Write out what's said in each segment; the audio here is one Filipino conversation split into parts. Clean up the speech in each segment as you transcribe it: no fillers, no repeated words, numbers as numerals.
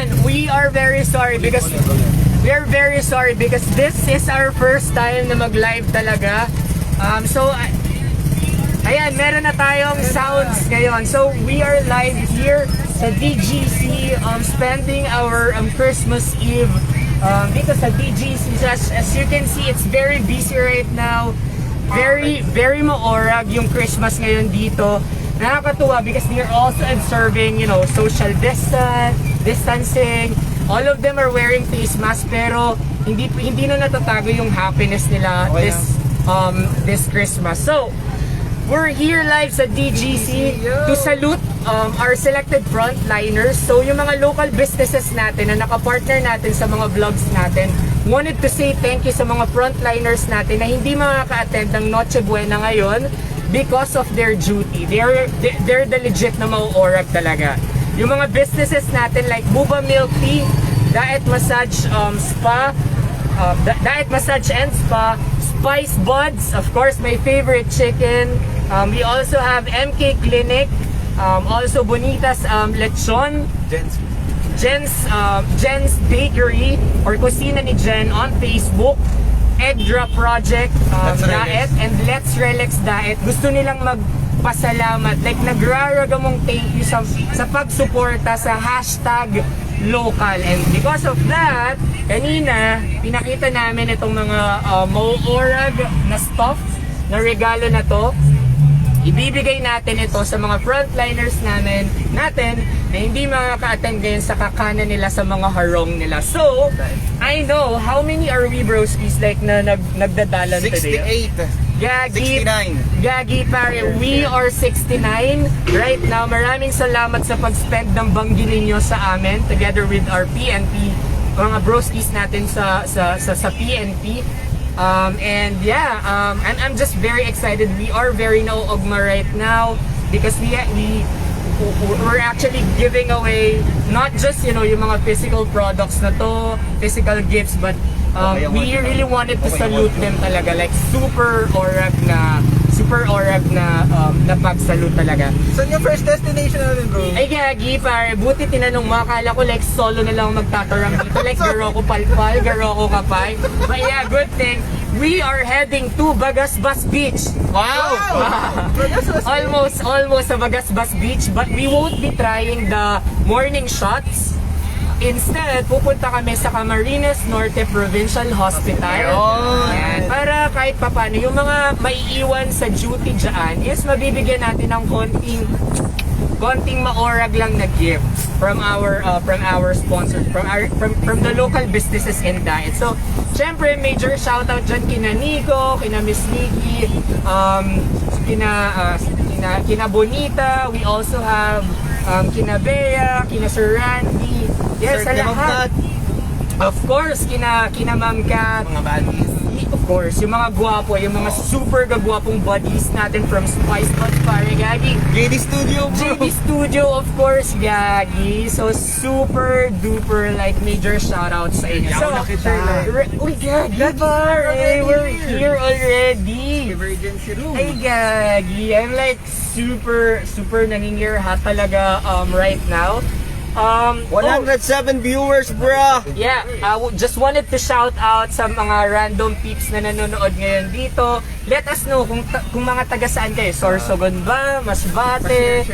Ayan, we are very sorry because this is our first time na mag-live talaga. Ayan, meron na tayong sounds ngayon. So, we are live here sa DGC, spending our Christmas Eve dito sa DGC. As you can see, it's very busy right now. Very maorag yung Christmas ngayon dito. Nakakatuwa because they're also observing, social distancing. All of them are wearing face masks pero hindi na natatago yung happiness nila this Christmas. So, we're here live sa DGC to salute our selected frontliners. So, yung mga local businesses natin na nakapartner natin sa mga vlogs natin, wanted to say thank you sa mga frontliners natin na hindi makaka-attend ng Noche Buena ngayon because of their duty. They're the legit na mauorag talaga. Yung mga businesses natin like Buba Milk Tea, Diet Massage Spa, Diet Massage and Spa, Spice Buds, of course my favorite chicken. We also have MK Clinic, also Bonitas Lechon, Jen's Bakery or Kusina ni Jen on Facebook, Egg Drop Project Diet, and Let's Relax Diet. Gusto nilang magpasalamat, like nagraragamong thank you sa pagsuporta sa hashtag local. And because of that, kanina pinakita namin itong mga mauorag na stuff na regalo na to. Ibibigay natin ito sa mga frontliners natin na hindi makaka-attend ngayon sa kakana nila sa mga harong nila. So, I know, how many are we broskies like na nagdadalan today? 68. Gagi, 69. Gagi pare, we are 69 right now. Maraming salamat sa pag-spend ng banggi ninyo sa amin together with our PNP, mga broskies natin sa PNP. And yeah, I'm just very excited. We are very nauugma right now because we're actually giving away not just yung mga physical products na to, physical gifts, but we really wanted to salute them talaga, like super orag na pag-salute talaga. So yung first destination natin, bro? Ay gagi pare, buti tinanong mo, akala ko like solo na lang magtatarang dito, like garo ko palpal, garo ko kapay. But yeah, good thing, we are heading to Bagasbas Beach. Wow! Almost sa Bagasbas Beach, but we won't be trying the morning shots. Instead, pupunta kami sa Camarines Norte Provincial Hospital. Yan, para kahit papano, yung mga maiiwan sa duty dyan, is mabibigyan natin ng konting maorag lang na gift from our sponsors, from the local businesses in Diet. So, syempre, major shoutout dyan kina Nico, kina Miss Nikki, kina Bonita. We also have kina Bea, kina Sir Randy. Yes, sa lahat. Of course, kina Ma'am Kat. Mga buddies. Of course, yung mga gwapo, yung mga super gagwapong buddies natin from Spice Buds, pare, Gagi. JD Studio, bro. JD Studio, of course, Gagi. So, super duper, like, major shoutouts sa inyo. So, uy, Gagi, pare, we're here already. Emergency room. Ay, Gagi, I'm like super nangingirat talaga right now. 107 viewers, bro. Yeah, just wanted to shout out sa mga random peeps na nanonood ngayon dito. Let us know kung mga taga saan kayo. Sorsogon ba? Masbate?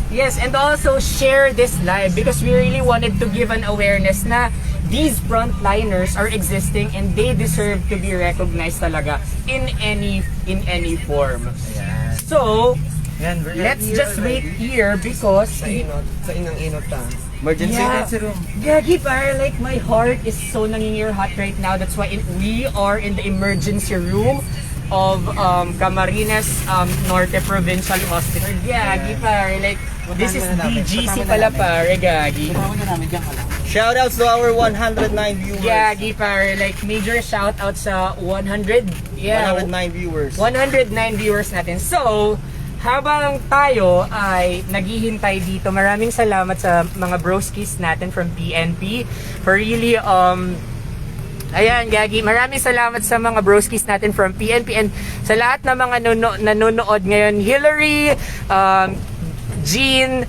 Yes, and also share this live because we really wanted to give an awareness na these frontliners are existing and they deserve to be recognized talaga in any form. So, let's just wait here because Sa inang inot ta. Emergency room. Gagi pare, like my heart is so hot right now. That's why we are in the emergency room of Camarines Norte Provincial Hospital. Gagi pare, like this is DGC pala pare, Gagi. Shoutouts to our 109 viewers. Gagi pare, like major shoutouts sa 109 viewers. 109 viewers natin. So, habang tayo ay naghihintay dito, maraming salamat sa mga broskies natin from PNP for really ayan, Gagi, maraming salamat sa mga broskies natin from PNP and sa lahat ng mga nanonood ngayon, Hillary, Jean,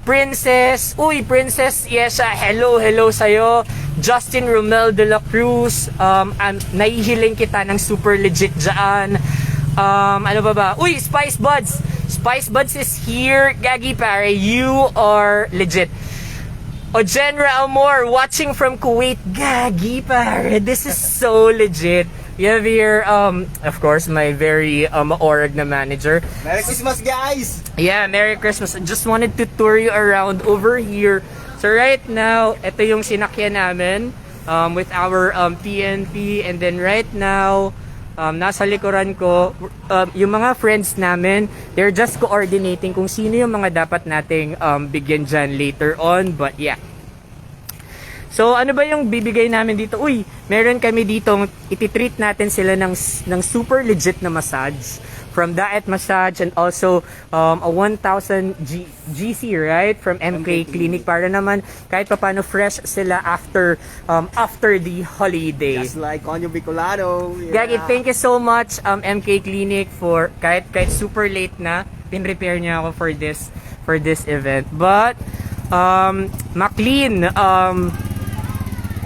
Princess. Uy, Princess Yesha, hello sa'yo. Justin Romel de la Cruz. Nahihiling kita ng super legit dyan. Ano ba? Uy, Spice Buds. Spice Buds is here. Gagi pare, you are legit. Ojenra Amor, watching from Kuwait. Gagi pare, this is so legit. You have here, of course, my very org na manager. Merry Christmas, guys! Yeah, Merry Christmas. I just wanted to tour you around over here. So right now, ito yung sinakyan namin with our PNP. And then right now, nasa likuran ko, yung mga friends namin, they're just coordinating kung sino yung mga dapat nating bigyan dyan later on. But yeah. So ano ba yung bibigay namin dito? Uy, meron kami dito, ititreat natin sila ng super legit na massage. From Diet Massage and also a 1,000 GC, right? From MK Clinic para naman kahit paano fresh sila after the holiday. Just like Conyo Bicolano. Yeah. Gagi, thank you so much MK Clinic for kahit super late na pin-repair niya ako for this event. But McLean,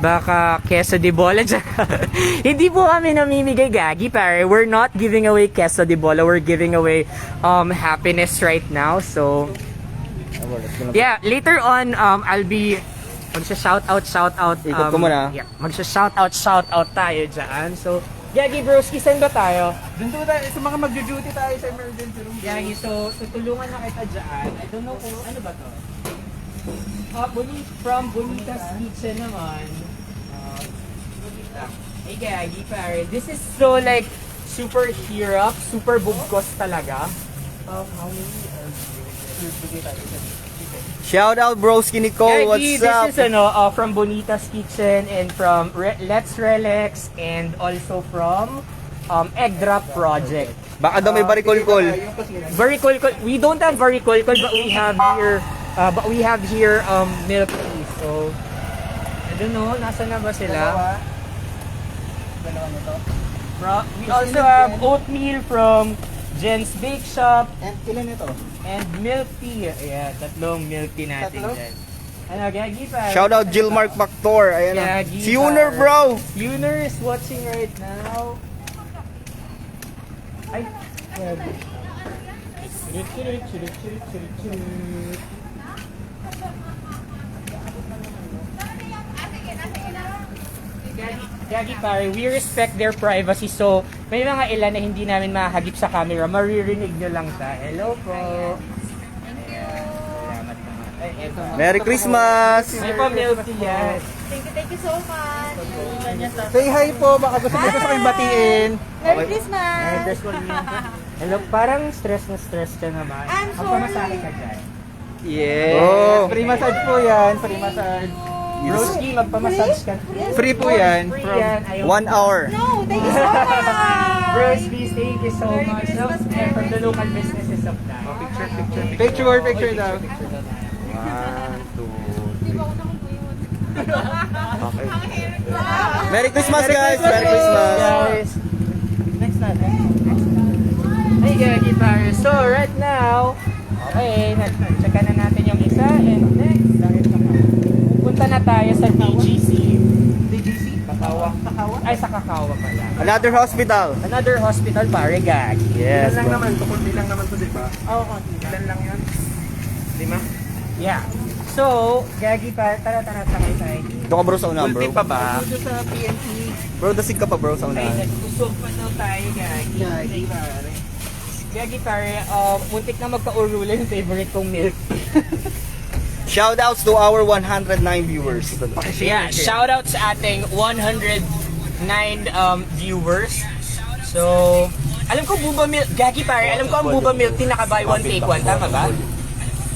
baka queso de bola dyan. Hindi po kami namimigay, Gagi pare. We're not giving away queso de bola. We're giving away happiness right now. So yeah, later on I'll be shout out. Ikot ko muna. Yeah, shout out tayo dyan. So Gagi broski, saan ba tayo? Doon tayo, sa mga mag-duty tayo sa emergency room. Gagi, so tulungan na kita dyan. I don't know kung ano ba to. From Bonita's Kitchen naman. Hey Gagi pare, this is so like super hirap, super bugkos talaga. How many Shout out Broski Nicole, Gagi, what's up? this is from Bonita's Kitchen and from Let's Relax and also from Egg Drop Project. Baka daw may barikol-kol. Varicol, we don't have varicol, but we have here milk tea. So I don't know, nasa na ba sila? We also have oatmeal from Jen's Bake Shop. And ilan ito? And milk tea. Yeah, tatlong milk tea natin dyan. Ano, Gagi pa? Shout out Gilmark Factor. Ayan na. Gagi Si Uner, pa. bro! Uner is watching right now. Ay, Gagi. Gagi pare, we respect their privacy, so may mga ilan na hindi namin mahagip sa camera, maririnig nyo lang ta. Hello po. Salamat naman. Ay, eto. Merry Christmas! May pa milk tea yan. Thank you so much. Say hi po, baka gusto kayong batiin. Merry Christmas! Hello, parang stress ka naman. I'm sorry. Magpamasahe ka dyan. Yes. Oh. Free massage po yan, free massage. Broski, magpamassage ka. Free po yan. Free From yan. Ayaw. 1 hour. No, thank you so much! Broski, thank you so Merry much. Christmas, And Merry from the local businesses of that. picture daw. Merry Christmas, guys! Merry Christmas! Guys. Next natin. Hey, Gagi pare. So, right now, okay, checka na natin yung isa. And next, punta na tayo sa DGC. DGC? Kakawa. Ay, sa Kakawa pala. Another hospital. Another hospital, pare, Gagi. Yes, Ilan lang bro. naman, kukunti lang naman to, di ba? Oo, konti. Ilan lang yan? 5? Yeah. So, Gagi pa, tara, sakay tayo. Doon ka bro sa unahan, bro. Ulti pa ba? Dito sa PNP. Bro, dasig ka pa bro sa Ay, unahan. nagkusog pa daw tayo, Gagi. Gagi, pare. Gagi, pare, muntik na magka-urula yung favorite kong milk. Shout outs to our 109 viewers. Yeah, shout out sa ating 109 viewers. So, alam ko Buba Milk, Gagi pare, alam ko ang Buba Milk Tea naka-buy one take one, tama ba?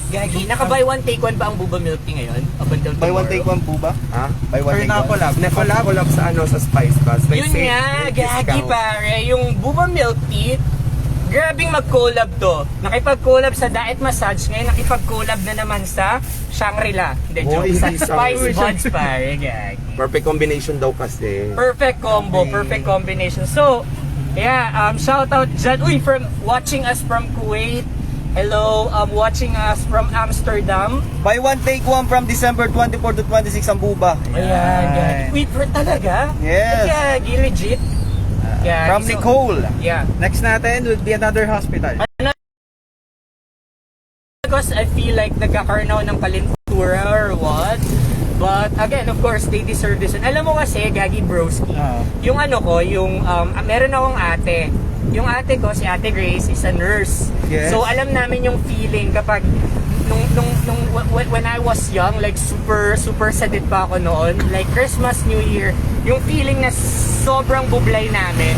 Gagi, naka-buy one take one ba ang Buba Milk Tea ngayon? Up until Buy one tomorrow. take one po ba? Ha? Buy one Or take one. na-collab. Na-collab sa sa Spice Bus. May Yun sale, nga, may Gagi discount. pare, yung Buba Milk Tea, grabing mag-collab to. Nakipag-collab sa Diet Massage, ngayon nakipag-collab na naman sa Shangri-La. Hindi, joke. Boy, Sa hindi Spice Shangri-La. Buds pare, Gagi. Perfect combination daw kasi. Perfect combo, perfect combination. So, yeah, shout out dyan. Uy, from watching us from Kuwait. Hello, watching us from Amsterdam. Buy one, take one from December 24 to 26 ang buba. Ayan, Gagi. Wait, for talaga? Yes. Gagi, legit. Gagi. From So, Nicole. Yeah. Next natin would be another hospital. Because I feel like nagkakaroon ako ng kalintura or what. But again, of course, they deserve this. And alam mo kasi, Gagi Broski, yung ano ko, yung meron akong ate. Yung ate ko, si Ate Grace, is a nurse. Yes. So alam namin yung feeling kapag when I was young, like super sadit pa ako noon, like Christmas, New Year, yung feeling na sobrang bublay namin.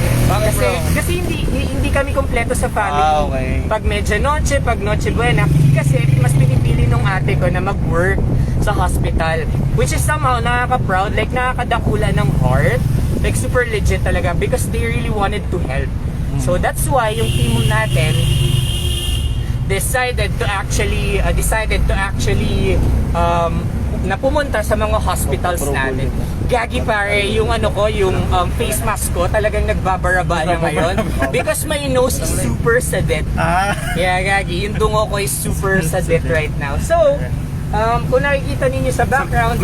Kasi hindi kami kompleto sa family. Okay. Pag medianoche, pag Noche Buena, kasi mas pinipili nung ate ko na mag-work sa hospital, which is somehow nakaka-proud, like nakakadakula ng heart, like super legit talaga because they really wanted to help. So that's why yung team natin decided to actually na pumunta sa mga hospitals natin. Gagi pare, yung ano ko, yung face mask ko talagang nagbabaraba na ngayon because my nose is super sedate. Yeah, Gagi, yung dungo ko is super sedate right now. So, kung nakikita ninyo sa background,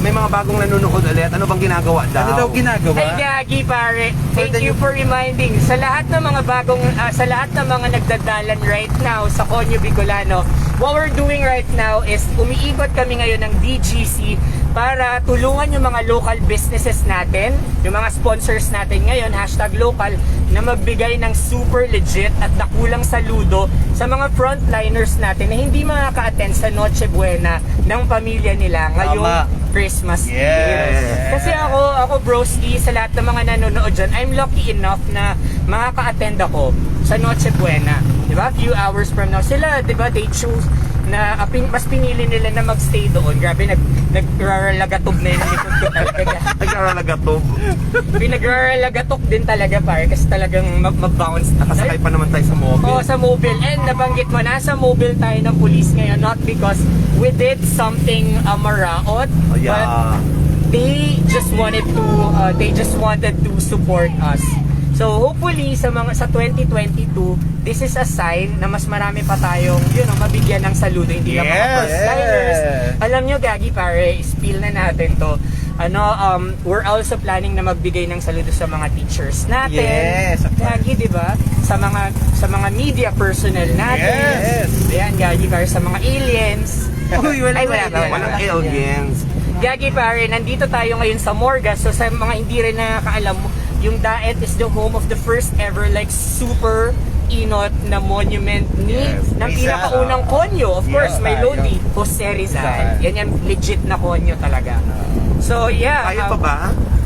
May mga bagong nanonood ulit. Ano bang ginagawa daw? Ano daw ginagawa? ay Gagi pare, thank you for reminding. Sa lahat ng mga sa lahat ng mga nagdadalan right now sa Conyo Bicolano, what we're doing right now is umiikot kami ngayon ng DGC para tulungan yung mga local businesses natin, yung mga sponsors natin ngayon, #local, na magbigay ng super legit at nakulang saludo sa mga frontliners natin na hindi makaka-attend sa Noche Buena ng pamilya nila ngayong Tama. Christmas Yes. Eve. Kasi ako broski, sa lahat ng mga nanonood dyan, I'm lucky enough na makaka-attend ako sa Noche Buena. Diba? Few hours from now. Sila, diba, they choose na mas pinili nila na magstay doon. Grabe, nagraralagatok na yung likod ko talaga. Nagkaralagatob. Pinagraralagatok din talaga pare kasi talagang mag-bounce. Nakasakay pa naman tayo sa mobile. Oo, sa mobile. And nabanggit mo, nasa mobile tayo ng police ngayon. Not because we did something maraot, Oh, yeah. but they just wanted to support us. So hopefully sa 2022, this is a sign na mas marami pa tayong mabigyan ng saludo, hindi lang mga Yes. first-liners. Alam nyo Gagi pare, spill na natin to. We're also planning na magbigay ng saludo sa mga teachers natin. Yes, of course. Gagi, di ba? Sa mga media personnel natin. Yes. Ayan, Gagi pare, sa mga aliens. Uy, wala ba? Walang aliens. Gagi pare, nandito tayo ngayon sa Morga. So sa mga hindi rin nakakaalam, yung Daet is the home of the first ever like super inot na monument ng pinakaunang konyo. Of course, may Lodi, Jose Rizal. Yan yung legit na konyo talaga. So yeah. Kaya pa ba?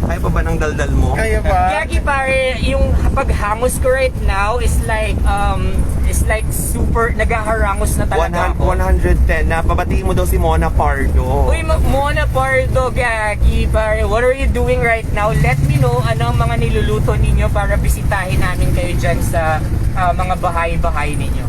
Kaya pa ba ng daldal mo? Kaya ba? Gagi pare, yung paghangos ko right now is like super nagaharangos na talaga ako. 110 na pabatiin mo daw si Mona Pardo. Uy, Mona Pardo, Gagi pare, what are you doing right now? Let me know ano ang mga niluluto ninyo para bisitahin namin kayo dyan sa mga bahay-bahay ninyo.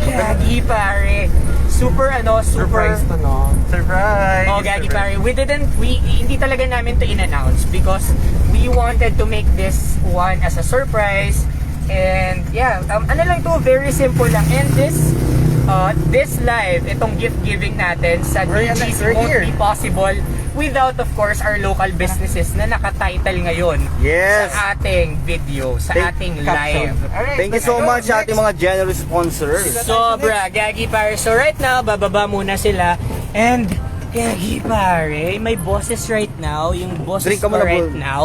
Gagi pare, super Surprise to, no? Surprise! Oh, Gagi pare, hindi talaga namin to in-announce because we wanted to make this one as a surprise. And yeah, ano lang to, very simple lang. And this live, itong gift giving natin sa DGC won't be possible without of course our local businesses na naka-title ngayon Yes. sa ating video, sa ating live. Thank you so much sa ating mga generous sponsors. Sobra, Gagi pare. So right now, bababa muna sila. And Gagi pare, may bosses right now. Yung bosses Drink ka ko muna, right Bull. now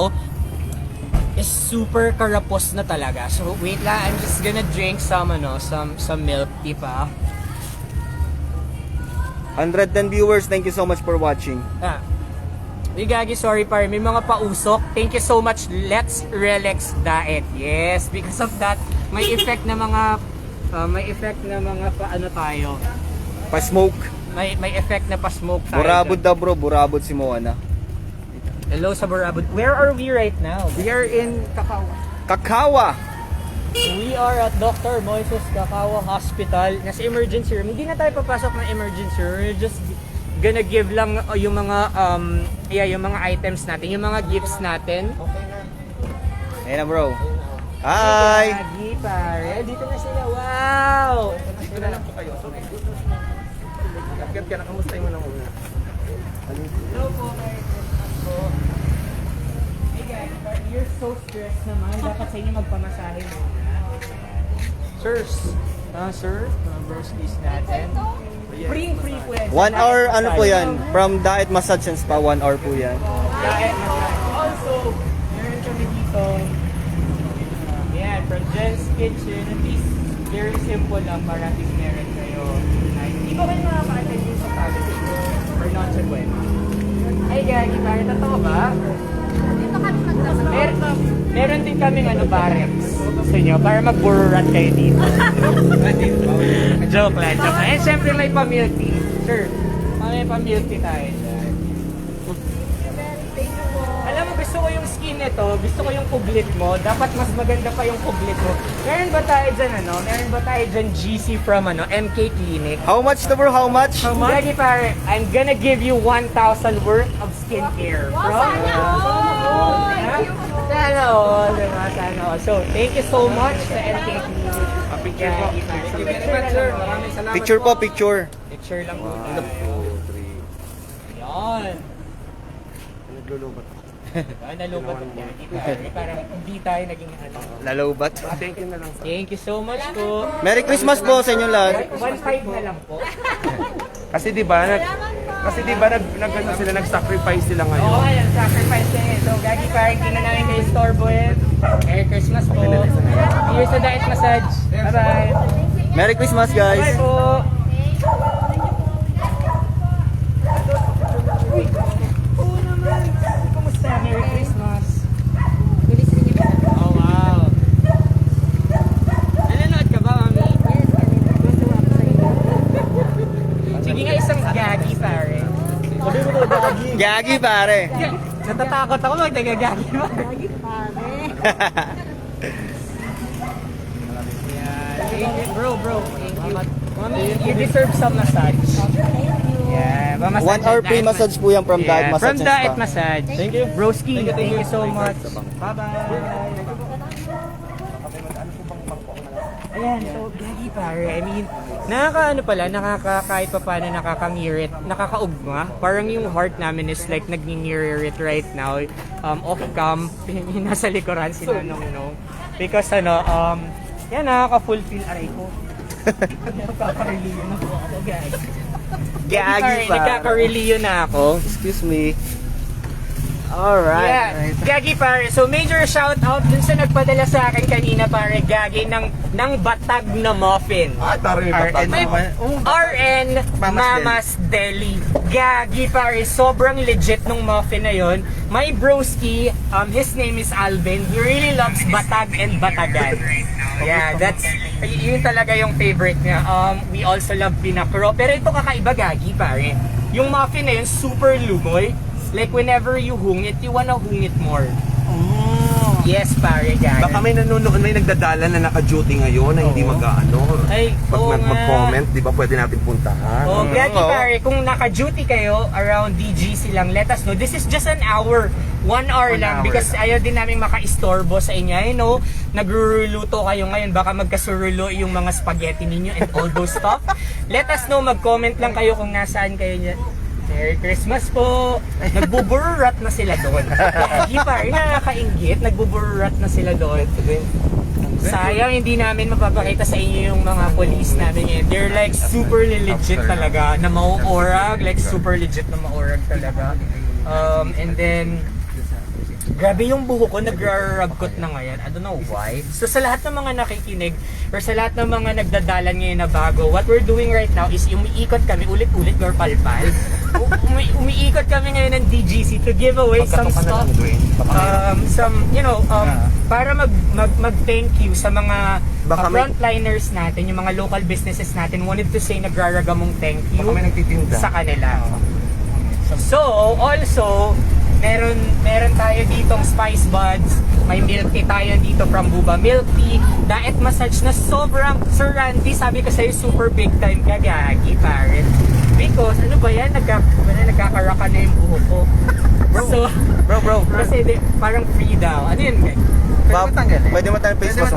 is super karapos na talaga. So wait lang, I'm just gonna drink some milk tea pa. 110 viewers, thank you so much for watching. Uy, Gagi, sorry pare, may mga pausok. Thank you so much. Let's relax diet. Yes, because of that, may effect na mga tayo. Pa-smoke. May effect na pa-smoke tayo. Burabod daw bro, burabod si Moana. Hello sa Burabod. Where are we right now? We are in Kakawa. Kakawa! We are at Dr. Moises Kakawa Hospital. Nasa emergency room. Hindi na tayo papasok ng emergency room. We're just gonna give lang yung mga yung mga items natin, yung mga gifts natin. Ayan na bro. Hi! Gagi pare. Dito na sila. Wow! na lang po kayo. Sorry. Agad ka na, kamustahin mo na muna. Hello po, Merry Christmas po. Hey guys, but you're so stressed naman. Dapat sa inyo magpamasahe muna. Sirs, sir, mga broskies natin. Free pwede. 1 hour, ano po yan? From Diet Massage and Spa, 1 hour po yan. Diet massage. Also, meron kami dito. Yan, from Jen's Kitchen. At least, very simple lang para at least meron kayo. Hindi ko kayo makaka-attend yung sa family ko. Or not sa Gwen. Ay, Gagi, parang totoo ba? Dito kami magdasal. Meron din kaming barracks sa inyo para mag-bururat kayo dito. Joke lang, joke lang. And syempre may pa-milk tea. Sure, may pa-milk tea tayo dyan. Alam mo, gusto ko yung skin nito, gusto ko yung puglit mo. Dapat mas maganda pa yung puglit mo. Meron ba tayo dyan, Meron ba tayo dyan GC from, MK Clinic? How much to bro? How much? Lagi pare, I'm gonna give you 1,000 worth of skincare. Sana all, diba? Sana all. So, thank you so much sa MK Clinic. Picture po. Thank you very much, sir. Maraming salamat Picture po, picture. Picture lang po. 1, 2, 3. Yan. Naglulubat. Nalubat ang Gagi pare. Parang hindi tayo naging Lalobat. Thank you na lang, sir. Thank you so much po. Merry Christmas po sa inyo lahat. 1.5 na lang po. Kasi di ba nag-sacrifice sila Oo, ngayon. ayan, sacrifice na yun. So, Gagi pare, hindi na namin kayo storbohin. Merry Christmas po. Here's the diet massage. Bye-bye. Merry Christmas Bye guys. po. Oo naman. Kumusta? Merry Christmas. Oh, wow. Nanonood ka ba, Mami? Sige nga, isang Gagi, pare. Gagi pare. Natatakot ako mag-gagi ba? Thank you, bro. Thank you. Mami, you deserve some massage. Yeah, 1 hour free massage po yan from Diet Massage From and Diet Spa. Massage. Thank you. Broski, thank you so much. Bye-bye. Ayan, so Gagi pare, I mean, kahit pa paano nakakangirit, nakakaugma. Parang yung heart namin is like nagningirit right now. Off cam, nasa likuran si Nonong. Because yan nakaka-fulfill aray ko. Nagkaka-reliyo na po ako, guys. Gagi pare. Nagkaka-reliyo na ako. Excuse me. Alright. Yeah, Gagi pare. So major shout out dun sa nagpadala sa akin kanina pare, Gagi ng batag na muffin. Tari RN naman. RN Mama's Deli. Gagi pare, sobrang legit nung muffin na yon. My broski, his name is Alvin. He really loves batag and batagan. Yeah, yun talaga yung favorite niya. We also love pinakro. Pero ito kakaiba, Gagi pare. Yung muffin na yun, super lumoy. Like whenever you hung it, you wanna hung it more. Yes, pare, Gagi. Baka may nanonood, may nagdadala na naka-duty ngayon na hindi mag-ano. Ay, Pag oo nga. mag-comment, di ba pwede natin puntahan? Oh, Gagi Oo. pare, kung naka-duty kayo around DGC lang, let us know. This is just an hour. 1 hour 1 lang hour because lang. ayaw din namin maka-istorbo sa inyo. I know, nagruluto kayo ngayon, baka magkasurulo yung mga spaghetti ninyo and all those stuff. Let us know, mag-comment lang kayo kung nasaan kayo niya. Merry Christmas po! Nagbubururat na sila doon. Gagi pare, nakakaingit, nagbubururat na sila doon. Sayang hindi namin mapapakita sa inyo yung mga police namin ngayon. They're like super legit talaga na mauorag, like super legit na maorag talaga. And then, grabe yung buho ko, nagraragkot na ngayon. I don't know why. So sa lahat ng mga nakikinig or sa lahat ng mga nagdadalan ngayon na bago, what we're doing right now is umiikot kami ulit-ulit or palpal. Umiikot kami ngayon ng DGC to give away some stuff. Para mag-thank you sa mga Baka may- frontliners natin, yung mga local businesses natin, wanted to say nagraragamong thank you Baka may nagtitinda. sa kanila. So, also, meron tayo ditong Spice Buds, may milk tea tayo dito from Buba Milk Tea, diet massage na sobrang, Sir Randy, sabi ko sa'yo, super big time ka, Gagi, pare. Because, ano ba yan, nagkakaraka na yung buho ko. Bro. Kasi parang free daw. Ano yun, guys? Bob, pwede mo tayong face mask.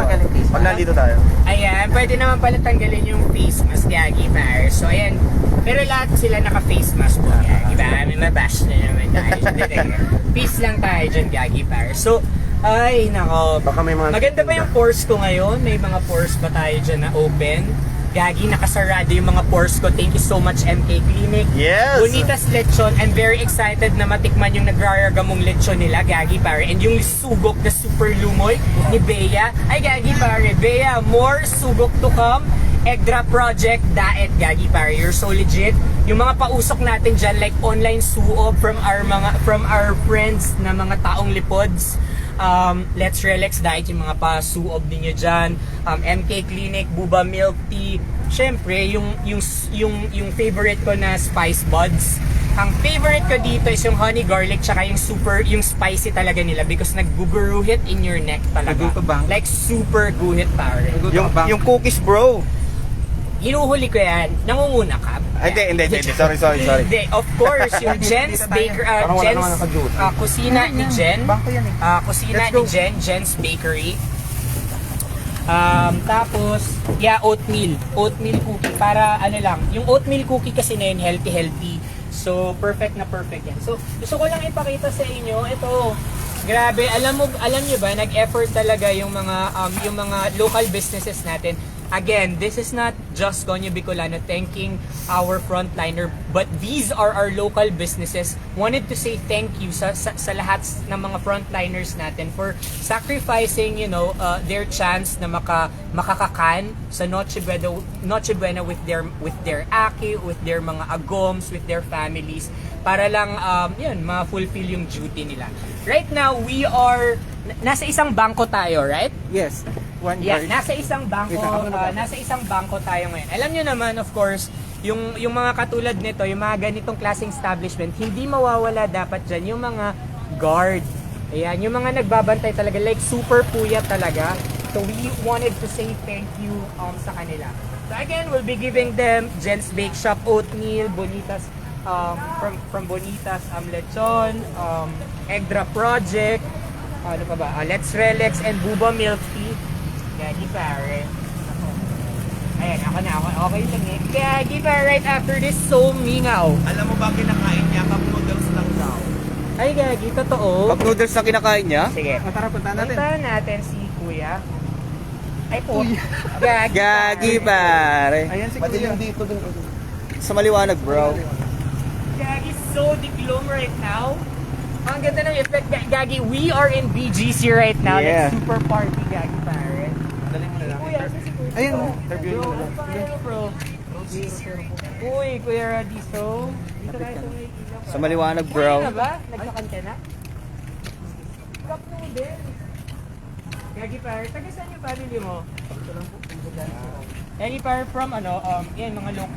Pag nandito tayo. Ayan, pwede naman pala tanggalin yung face mask, Gagi Par. So, ayan. Pero lahat sila naka-face mask po, Gagi Par. May mabash na naman tayo. Peace lang tayo dyan, Gagi Par. So, ay, nako. Baka may mga... Maganda pa yung pores ko ngayon. May mga pores pa tayo dyan na open. Gagi, nakasarado yung mga pores ko. Thank you so much, MK Clinic. Yes! Bonitas Lechon. I'm very excited na matikman yung nagraragamong lechon nila, Gagi Pare. And yung sugok na super lumoy ni Bea. Ay, Gagi Pare. Bea, more sugok to come. Eggra Project, Daet, Gagi Pare. You're so legit. Yung mga pausok natin dyan, like online suob from our friends na mga taong lipods. Let's Relax Diet, yung mga pa-suob ninyo dyan. MK Clinic, Buba Milk Tea. Syempre, yung favorite ko na Spice Buds. Ang favorite ko dito is yung honey garlic tsaka yung spicy talaga nila because nag-guguruhit in your neck talaga. Naguto bang? Like super guhit pare. Yung cookies, bro. Hinuhuli ko yan. Nangunguna ka? Hindi. Sorry. Hindi, of course, yung Jen's Baker, Jen's kusina ni Jen. Bangko yan eh. Kusina ni Jen, Jen's Bakery. Tapos, oatmeal. Oatmeal cookie. Para ano lang, yung oatmeal cookie kasi na yun, healthy. So, perfect na perfect yan. So, gusto ko lang ipakita sa inyo, ito, grabe, alam niyo ba, nag-effort talaga yung mga local businesses natin. Again, this is not just Gonyo Bicolano thanking our frontliner, but these are our local businesses. Wanted to say thank you sa lahat ng mga frontliners natin for sacrificing, their chance na makakakan sa Noche Buena with their aki, with their mga agoms, with their families para lang ma-fulfill yung duty nila. Right now, we are nasa isang bangko tayo, right? Yes. One Yeah, guard. nasa isang bangko tayo ngayon. Alam nyo naman, of course, yung mga katulad nito, yung mga ganitong klaseng establishment, hindi mawawala dapat dyan yung mga guard. Ayan, yung mga nagbabantay talaga, like super puyat talaga. So we wanted to say thank you sa kanila. So again, we'll be giving them Jen's Bake Shop oatmeal, Bonitas, from Bonitas Lechon, Eggra Project, ano pa ba? Let's Relax and Buba Milk Tea. Gagi Pare. Ayan, ako na. Okay lang eh. Gagi Pare, right after this, so mingaw. Alam mo ba kinakain niya? Cup noodles lang daw. Ay, Gagi, totoo. Cup noodles na kinakain niya? Sige. Tara, punta natin. Puntahan natin si Kuya. Ay po. Gagi, pare. Ayan si Kuya. Dito din. Sa maliwanag, bro. Gagi, so diglom right now. Ang ganda ng effect, Gagi. We are in BGC right now. Yeah. Like super party, Gagi Pare. Dali mo na lang. Kuya, si Kuya. Ayun, Bro, interview bro, mo na ano pa kayo, bro? Uy, Kuya Radiso. Dito tayo sa may ilaw. Sa maliwanag, Kaya bro. na ba? Nagkakan ka na? Cup noodle. Gagi Pare, taga saan yung family mo? Gagi Pare from yan,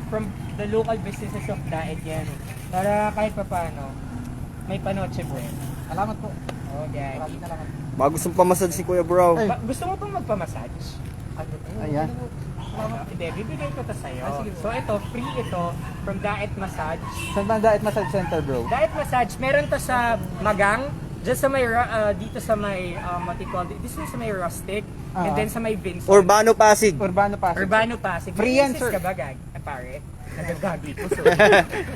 from the local businesses of Daet yan. Para kahit pa paano, may panoche bread. Salamat po. Oh, Gagi. Baka gustong pamasad si Kuya, bro. Gusto mo pang magpamassage? Ayan. Hindi, bibigay ko to sa'yo. So ito, free ito from Daet Massage. Saan ba ang Diet Massage Center, bro? Daet Massage, meron to sa Magang, just sa may, dito sa may, this is sa may Rustic, and then sa may Vincent. Urbano Pasig. Urbano Pasig. Urbano Pasig. Free yan, May sir. misis ka ba, Gag? Pare? Nagagagi ko, so.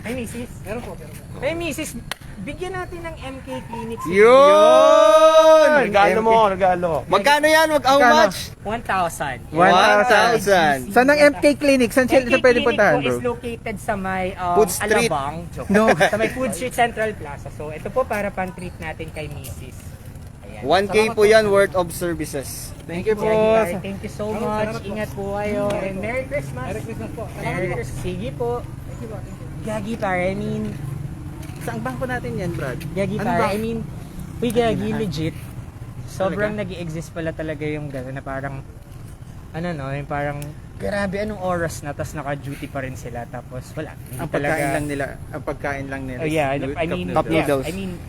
May misis? Meron po. May misis. Bigyan natin ng MK Clinic. Yun! Regalo mo, regalo. Magkano yan? How Magkano? much? 1,000. 1,000. Saan ang MK Clinic? Saan sila MK pwede Clinic puntahan, po bro? is located sa may Food Street. Alabang. Joke. No. Sa may Food Street Central Plaza. So ito po para pang-treat natin kay Mrs. Ayan. 1K po yan worth of services. Thank you po. Thank you so much. Ingat po kayo. And Merry Christmas. Merry Christmas po. Merry Christmas. Sige po. Gagi pare, I mean, Saan bangko natin yan, Brad? Gagi Ano pare, ba? I mean, Gagi legit. Sobrang nag-i-exist pala talaga yung gano'n na parang, yung parang, grabe anong oras na, tas naka-duty pa rin sila, tapos wala. Hindi Ang pagkain lang nila. Oh yeah, is I mean, Cup noodles. I mean,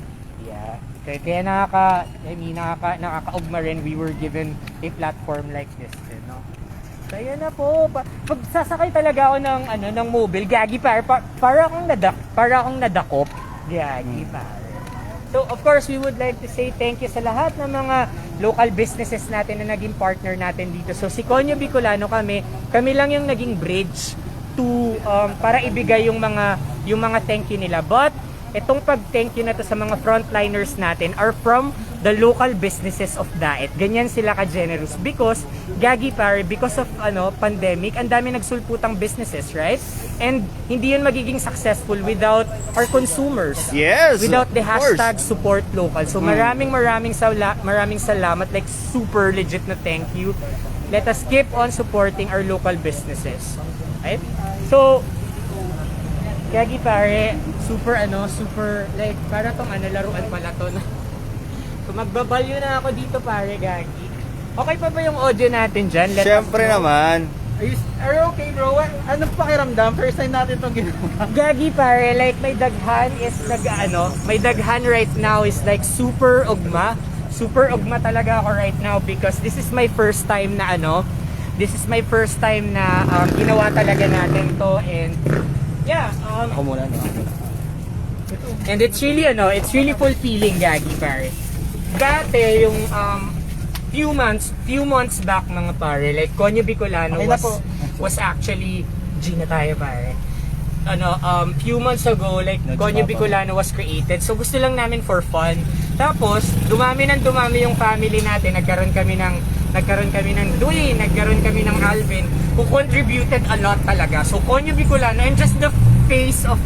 yeah. Kaya nakakaugma rin, we were given a platform like this, no? So ayan na po. Pag sasakay talaga ako ng mobile, Gagi pare, para akong nadakop. Gagi pare. So of course, we would like to say thank you sa lahat ng mga local businesses natin na naging partner natin dito. So si Konyo Bicolano kami lang yung naging bridge to para ibigay yung mga thank you nila. But itong pag-thank you na to sa mga frontliners natin are from the local businesses of Daet. Ganyan sila ka-generous because Gagi pare, because of pandemic, ang dami nagsulputang businesses, right? And hindi yun magiging successful without our consumers. Yes, Without the of course. hashtag support local. So maraming salamat, like super legit na thank you. Let us keep on supporting our local businesses. Right? So Gagi pare, super like para tong laruan pala to. So magbabalyo na ako dito pare, Gagi. Okay pa ba yung audio natin dyan? Let us Siyempre know. naman. Are you okay, bro? Anong pakiramdam? First time natin itong ginawa. Gagi pare, like may daghan is may daghan right now is like super ugma. Super ugma talaga ako right now because this is my first time na ginawa talaga natin to, and yeah, Ako muna, no? and it's really fulfilling, Gagi pare. Dati yung few months back mga pare, like Konyo Bicolano Okay na po. was actually Gina tayo pare. Few months ago, like Konyo Bicolano was created. So gusto lang namin for fun. Tapos dumami yung family natin. Nagkaroon kami ng Dwayne, nagkaroon kami ng Alvin, who contributed a lot talaga. So Konyo Bicolano, and just the face of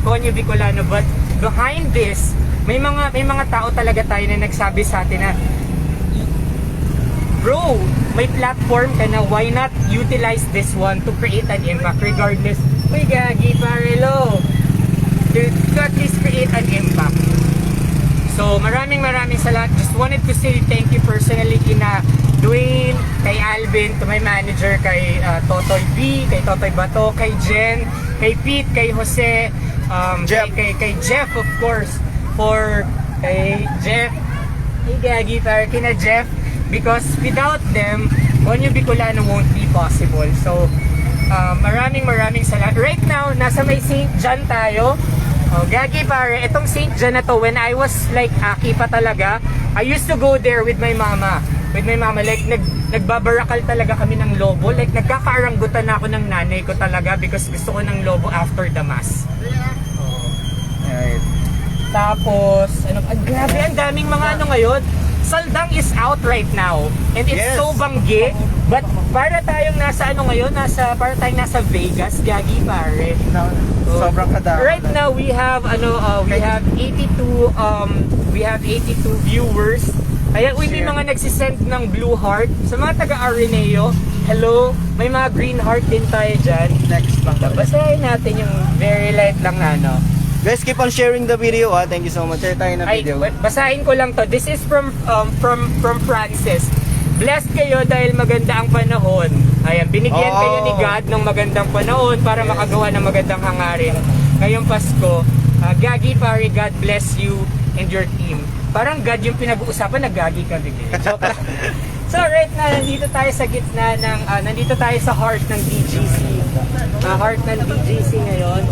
Konyo Bicolano, but behind this, may mga tao talaga tayo na nagsabi sa atin na, bro, may platform ka na, why not utilize this one to create an impact regardless. Uy, Gagi, parelo. To at least create an impact. So, maraming salamat. Just wanted to say thank you personally kina Dwayne, kay Alvin, to my manager, kay Totoy B, kay Totoy Bato, kay Jen, kay Pete, kay Jose, Jeff. kay Jeff, of course, kay Jeff, Gagi, kina Jeff, because without them, Konyo Bicolano won't be possible. So, maraming salamat. Right now, nasa may St. John tayo. Gagi pare, itong St. John na to, when I was like aki pa talaga, I used to go there with my mama. Like nagbabarakal talaga kami ng lobo. Like nagkakaaranggutan na ako ng nanay ko talaga because gusto ko ng lobo after the mass. Alright. Tapos, grabe, ang daming mga ngayon. Saldang is out right now. And it's Yes. so banggi. But para tayong nasa para tayong nasa Vegas, Gagi pare. Sobrang kadami. Right now we have 82 viewers. Kaya may mga nagsisend ng blue heart. Sa mga taga Areneo, hello. May mga green heart din tayo dyan. Next lang. Basahin natin yung very light lang na Guys, keep on sharing the video, ha. Thank you so much. Share tayo ng Ay, video. basahin ko lang to. This is from Francis. Blessed kayo dahil maganda ang panahon. Ayan, binigyan kayo ni God ng magandang panahon para makagawa ng magandang hangarin. Ngayong Pasko, Gagi pare, God bless you and your team. Parang God yung pinag-uusapan, nag-Gagi ka bigla. Joke lang. So right now, nandito tayo sa gitna nandito tayo sa heart ng DGC. Heart ng DGC ngayon.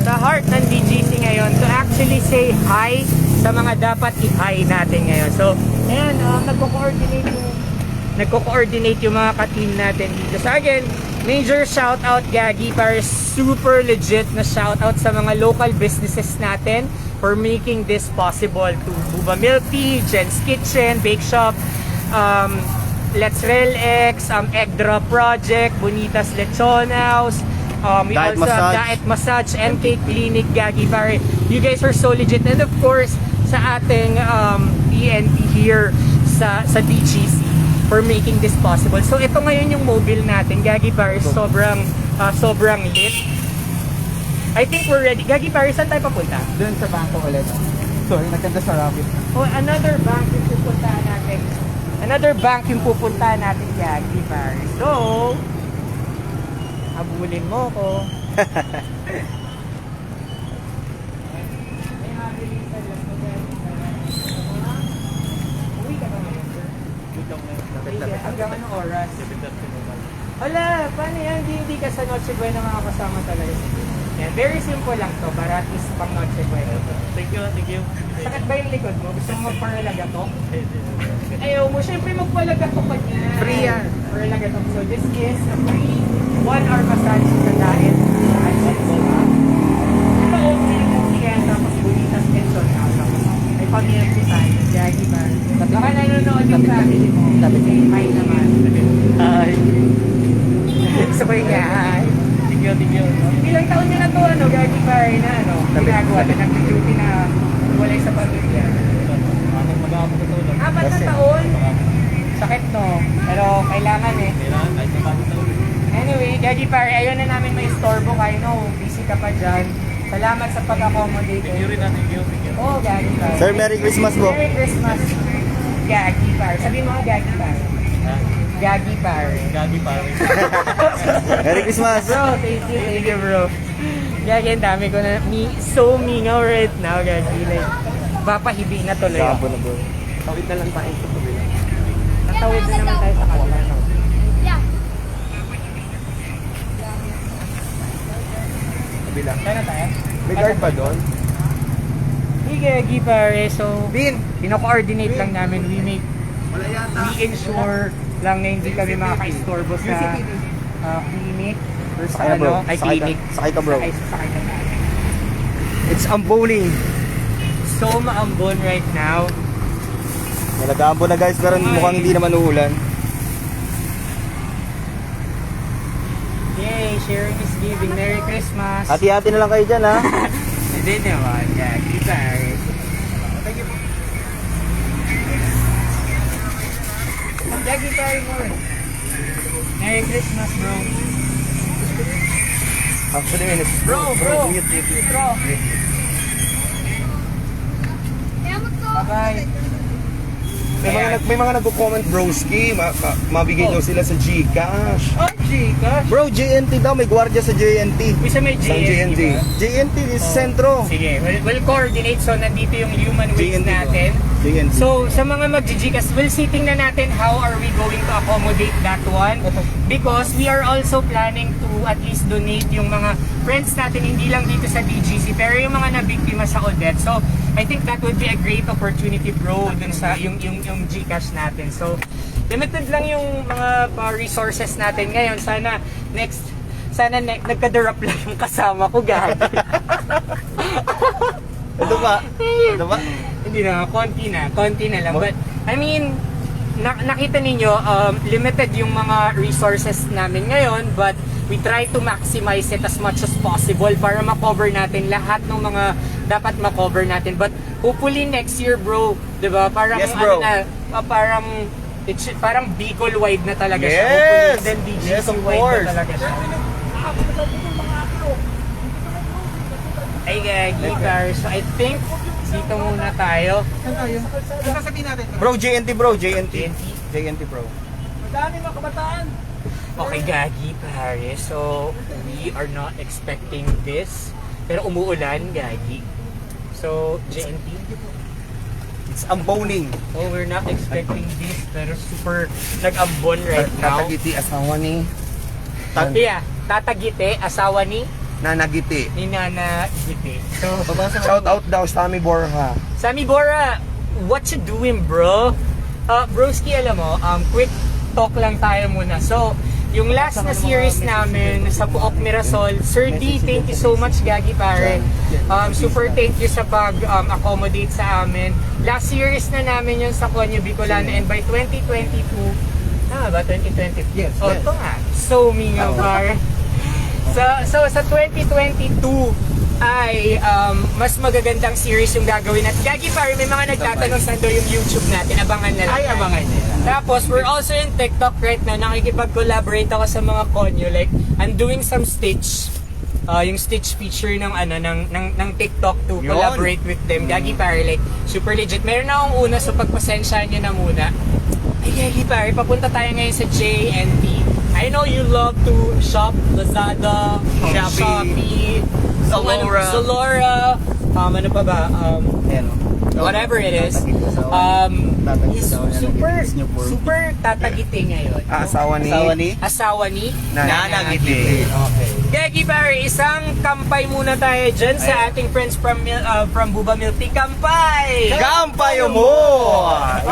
Sa heart ng DGC ngayon to actually say hi sa mga dapat i-hi natin ngayon. So, ayan, nagko-coordinate yung mga ka-team natin dito. So again, major shout out Gagi para super legit na shout out sa mga local businesses natin for making this possible, to Buba Milk Tea, Jen's Kitchen, Bake Shop, Let's Rel X, Egg Drop Project, Bonitas Lechon House, we Diet also have Massage. Diet Massage, MK Clinic, Gagi pare. You guys are so legit. And of course, sa ating PNP here sa DGC for making this possible. So ito ngayon yung mobile natin, Gagi pare, sobrang lit. I think we're ready. Gagi pare, saan tayo papunta? Doon sa bangko ulit. Sorry, nagkanda sa rabbit. Oh, another bank yung pupuntahan natin, Gagi pare. So, habulin mo ko. Uwi ka ba ngayon, sir? Hanggang anong oras? Wala, paano yan? Hindi ka sa Noche Buena makakasama talaga. Yan, very simple lang to para at least pang noche pwede. Thank you. Sakit ba yung likod mo? Gusto mo magparalagatok? Ayaw mo, syempre magpalagatok ka niya. Free yan. Paralagatok. So this is a free 1-hour massage sa diet. Ito okay yung siya, tapos bulitas and so may pamilya tayo. Yagi ba? Baka nanonood yung family mo. May naman. Ay. Sabay niya. Thank you. Ilang taon niya na to, Gagi Pare na ginagawa na nag-duty na walay sa pamilya. Anong mag-aabot ko tulog? 4 na taon? Sakit no, pero kailangan eh. Kailangan kahit mag-aabot ko tulog. Anyway, Gagi Pare, ayaw na namin may istorbo kayo, no? Busy ka pa dyan. Salamat sa pag-accommodate. Thank you rin na, thank you. Oh, Gagi Pare. Sir, Merry Christmas po. Merry Christmas. Gagi Pare. Sabihin mo nga Gagi Pare. Ha? Gagi Pare. Gagi pare. Merry Christmas. Bro, thank you bro. Gagi, ang dami ko na, so mingaw right now, Gagi. Like, papahibi na tuloy Gapo ako. na bro. Tawid na lang tayo sa kabila. Natawid na naman tayo sa kabila. Yeah. Kabila. Kaya na tayo? May guard pa doon? Hey, Gagi pare. So, Bin! pino-coordinate lang namin. We ensure lang na hindi kami makaka-istorbo sa clinic. Or sa Sakay na, bro. ay Sakay ka. clinic. Sakay ka, bro. Sakay na tayo. It's unbowling. So, maambon right now. Nalagaampo na guys, pero mukhang hindi naman uulan. Yay, sharing is giving. Merry Christmas. Hati-hati na lang kayo dyan ha. Hindi naman, Gagi pare. Gagi pare mo. Merry Christmas, bro. Actually, minutes. Bro. Mute. Bro. Kaya magto. Bye-bye. May mga nagko-comment broski, mabigay daw sila sa GCash. Oh, Gcash. Bro, JNT daw, may gwardiya sa JNT. Isa may Sa JNT JNT. ba? JNT is sentro. Sige, we'll coordinate. So, nandito yung human waste JNT ba? natin. JNT. So, sa mga mag-GCash, we'll see tingnan natin how are we going to accommodate that one. Because we are also planning to at least donate yung mga friends natin, hindi lang dito sa DGC, pero yung mga nabiktima sa Odette. So, I think that would be a great opportunity, bro, dun sa yung GCash natin. So, limited lang yung mga resources natin ngayon. Sana nagka-drop lang yung kasama ko, Gagi. Ito ba? Hindi na, konti na lang. But, I mean, nakita ninyo, limited yung mga resources namin ngayon, but we try to maximize it as much as possible para ma-cover natin lahat ng mga dapat ma-cover natin. But hopefully next year, bro, 'di ba? Parang Yes, bro. parang Bicol wide na talaga siya. Yes! Hopefully then DGC Yes, of wide course. na talaga siya. Ay, Gagi, so I think dito muna tayo. Bro, JNT bro, JNT bro. Madami mga kabataan. Okay, Gagi, pare. So, we are not expecting this. Pero umuulan, Gagi. So, JNT. It's unbowling. Oh, we're not expecting this. Pero super nag-ambon right now. Tatagiti asawa ni Yeah, tatagite, asawa ni Nanagiti. Nana Gite. So, Shout out daw Sammy Borja. Sammy Bora, what you doing, bro? Broski, alam mo, quick talk lang tayo muna. So, yung last na series namin sa Puok Mirasol, Sir D, thank you so much, Gagi pare. Super thank you sa pag-accommodate sa amin. Last series na namin yun sa Conyo Bicolano, and by 2022, ba 2020? Yes. Oh, ito nga. So, mingaw pare. So sa 2022 ay mas magagandang series yung gagawin natin. Gagi pare, may mga nagtatanong saan daw yung YouTube natin. Abangan na lang. Ay, abangan nila. Tapos, we're also in TikTok right now. Nakikipag-collaborate ako sa mga konyo. Like, I'm doing some Stitch. Yung Stitch feature ng TikTok to Yun. collaborate with them. Gagi pare, like, super legit. Meron na akong una, so pagpasensyahan nyo na muna. Ay, Gagi pare, papunta tayo ngayon sa JNT. I know you love to shop Lazada, Shopee, Zalora, ano pa ba? Whatever it is. Super tatagiti ngayon. Asawa ni Asawa ni Nanagiti. Okay. Gagi pare, isang kampay muna tayo dyan sa ating friends from Buba Milk Tea. Kampay! Kampayo mo!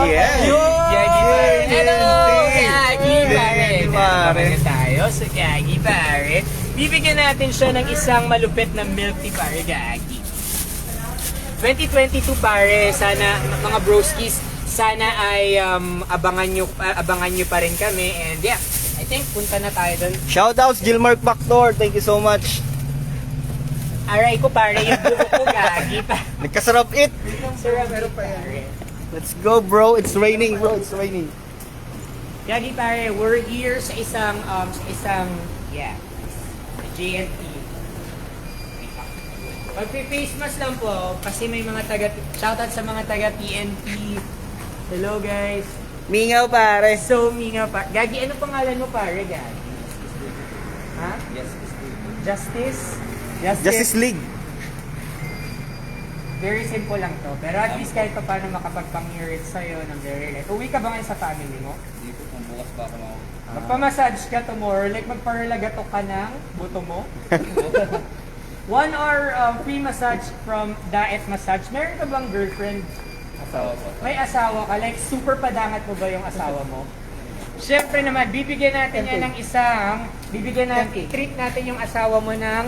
Yes! Gagi pare. Hello! Gagi pare. Gagi pare. Kapag tayo sa Gagi pare. Bibigyan natin siya ng isang malupit na milk tea pare, Gagi. 2022 pare, sana mga broskies, sana ay abangan nyo pa rin kami. And yeah, I think punta na tayo doon. Shoutouts Gilmark Factor, thank you so much. Aray ko pare, yung buko ko Gagi pa. Nagkasarap it. Sarap pare. Let's go bro, it's raining bro, it's raining. Gagi pare, we're here sa isang JNT. Magpi-face mask lang po kasi may mga shoutout sa mga taga TNT. Hello guys. Mingaw pare. So mingaw pa. Gagi, ano pangalan mo pare, Gagi? Ha? Justice. Justice League. Very simple lang to. Pero at least kahit pa paano makapagpang-hearit sa'yo ng very light. Uwi ka ba ngayon sa family mo? Dito kung bukas pa ako mga... Magpa-massage ka tomorrow, like magparalagato ka ng buto mo. 1 hour free massage from Daet Massage. Meron ka bang girlfriend? Asawa ko. May asawa ka? Like super padangat mo ba yung asawa mo? Siyempre naman, bibigyan natin yan ng treat natin yung asawa mo ng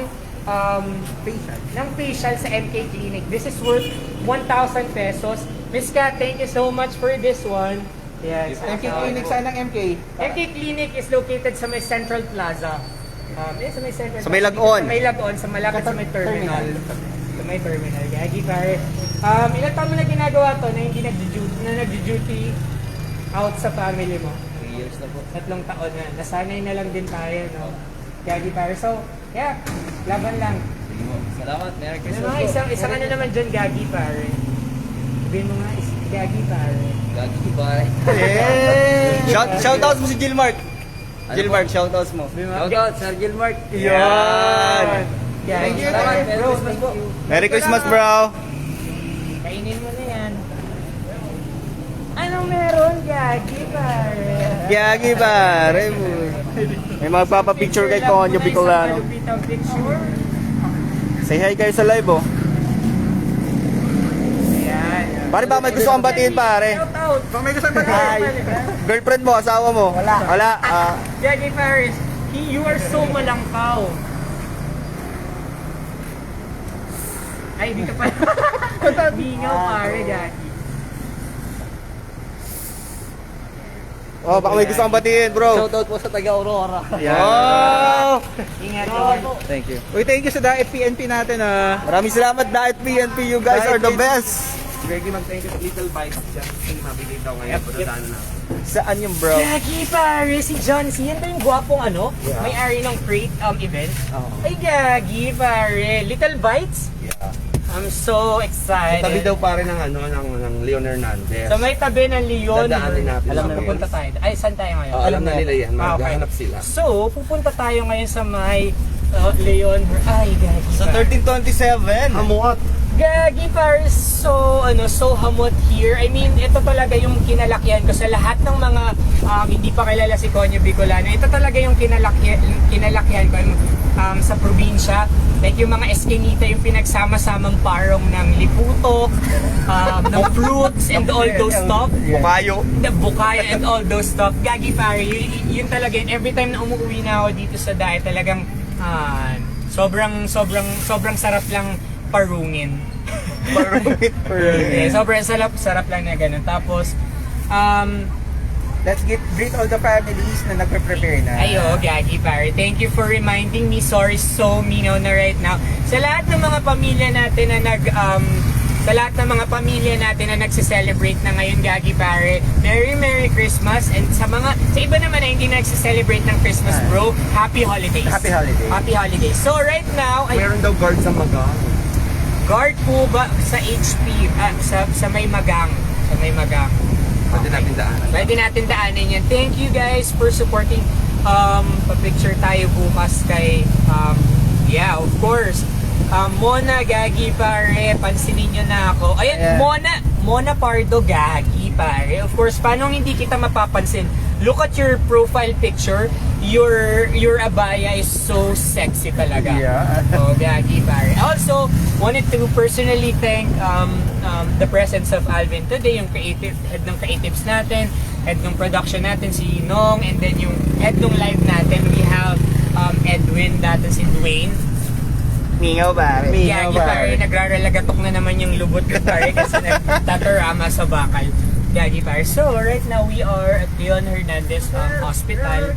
facial sa MK Clinic. This is worth 1,000 pesos. Miss Kat, thank you so much for this one. Yes. MK Clinic, saan ang MK? MK Clinic is located sa may Central Plaza. Sa may Central Sa may Plaza. Lagon. Sa may Lagon, sa malapit sa may terminal. Sa may terminal. Gagi pare. Ilan taon mo na ginagawa to na hindi nag-duty out sa family mo? 3 years na po. 3 taon na. Nasanay na lang din tayo, no? Gagi pare. So, yeah. Laban lang. Sige mo. Salamat. Merry Ano Christmas nga, po. isang ano naman dyan, Gagi pare. Sabihin mo nga, Gagi pare. Gagi bye. Yeah. Shoutouts mo si Gilmark. Gilmark, shoutouts mo. Shoutout, Sir Gilmark. Yan. Gagi Salamat. pare. Merry Bro, Christmas po. Merry Christmas bro. kainin mo na yan. Anong meron, Gagi pare? Gagi pare. May magpapapicture kay Tonyo Bicolano. Malupitang picture. Say hi kayo sa live oh. Ayan. Pare ba may gusto kang batiin pare? Shout out. Bang may gusto pa Hi. Girlfriend mo, asawa mo? Wala. Gagi Paris, you are so malangkaw. Ay, di ka pa. Bingaw pare, Gagi. Oh, baka may gusto kang batiin bro. Shoutout po sa taga Aurora. Oh! Ingat ka. Thank you. Uy, thank you sa Daet PNP natin ah. Maraming salamat Daet PNP. You guys are the best. Greggy, mag-thank you sa Little Bites dyan. Kasi mabigay daw ngayon. Pagdadaan na. Saan yung bro? Gagi pare, si John C. Yan ba yung gwapong ano? May-ari ng Crate event? Ay, Gagi pare. Little Bites? Yeah. I'm so excited. Tabi daw pare ng ng Leon Hernandez. Sa may tabi ng Leon. Dadaanin natin. Alam na Mamaya. pupunta tayo. Ay, saan tayo ngayon? Alam na nila yan. Maghahanap sila. So, pupunta tayo ngayon sa may Leon. Ay, Gagi. Sa 1327. Hamuat. Gagi pare, so hamot here. I mean, ito talaga yung kinalakihan ko sa lahat ng mga hindi pa kilala si Tonyo Bicolano. Ito talaga yung kinalakihan ko sa probinsya. Like yung mga eskinita, yung pinagsama-samang parong ng liputok, ng fruits and all those stuff. Bukayo. The bukayo and all those stuff. Gagi pare, yun talaga yun. Every time na umuwi na ako dito sa Daet, talagang sobrang sarap lang parungin. Sobrang sarap lang na ganun. Tapos, Let's greet all the families na nagpe-prepare na. ayo, Gagi pare. Thank you for reminding me. Sorry, so minaw na right now. Sa lahat ng mga pamilya natin na nagse-celebrate na ngayon, Gagi pare, Merry Christmas. And sa iba naman na hindi nagse-celebrate ng Christmas, bro, Happy Holidays. Happy Holidays. Happy Holidays. So right now, Meron daw guard sa Magang. guard po ba sa HP, sa may Magang. Sa may Magang. Pwede natin daanan. Pwede natin daanin yan. Thank you guys for supporting. Pa-picture tayo bukas kay, yeah, of course. Mona, Gagi pare, pansinin nyo na ako. Ayan, Yeah. Mona Pardo, Gagi pare. Of course, paano hindi kita mapapansin? Look at your profile picture. your abaya is so sexy talaga. Yeah. Oh, gagi pare. Also, wanted to personally thank the presence of Alvin today, yung head ng creatives natin, head ng production natin, si Nong, and then yung head ng live natin, we have Edwin, dati si Dwayne. Mingaw pare. Gagi pare, nagraralagatok na naman yung lubot ko pare kasi nagtatarama sa bakal. Gagi pare. So, right now we are at Leon Hernandez Hospital.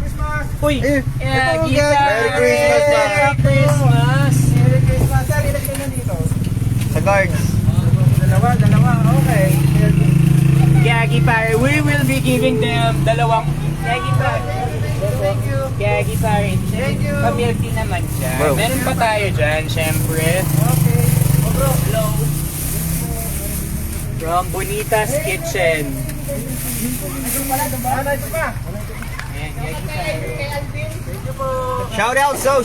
Uy! Gagi pare! Merry Christmas, Merry Christmas! Saan ilagay na dito? Sa guards. Dalawa. Okay. Gagi pare, we will be giving them dalawang Gagi pare. Thank you. Gagi pare. Thank you. Pamilky naman dyan. Bro. Meron pa tayo dyan, syempre. Okay. Oh, bro. Hello. From Bonita's Kitchen. Ito pa. Ayan, Gagi pare. Thank you po.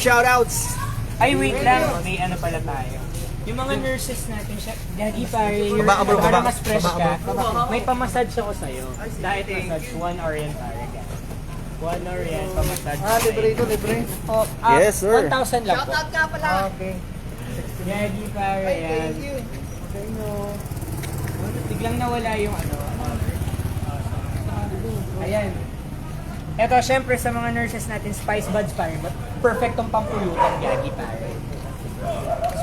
Shoutouts. Ay, wait lang. May ano pala tayo. Yung mga nurses natin, Gagi pare, yung Baba, bro, para baba. mas fresh Baba, ka, may pamassage ako sa'yo. Diet massage, 1 hour yan pare. 1 hour yan, pamassage. Libre ito, libre. Oh, Yes, sir. 1,000 lang po. Shoutout ka pala. Okay. Gagi pare, Ay, yan. thank you. Okay, no. Biglang nawala yung ano. Ayan. Eto, syempre sa mga nurses natin, Spice Buds pare. Perfectong pangpulutan, Gagi pare.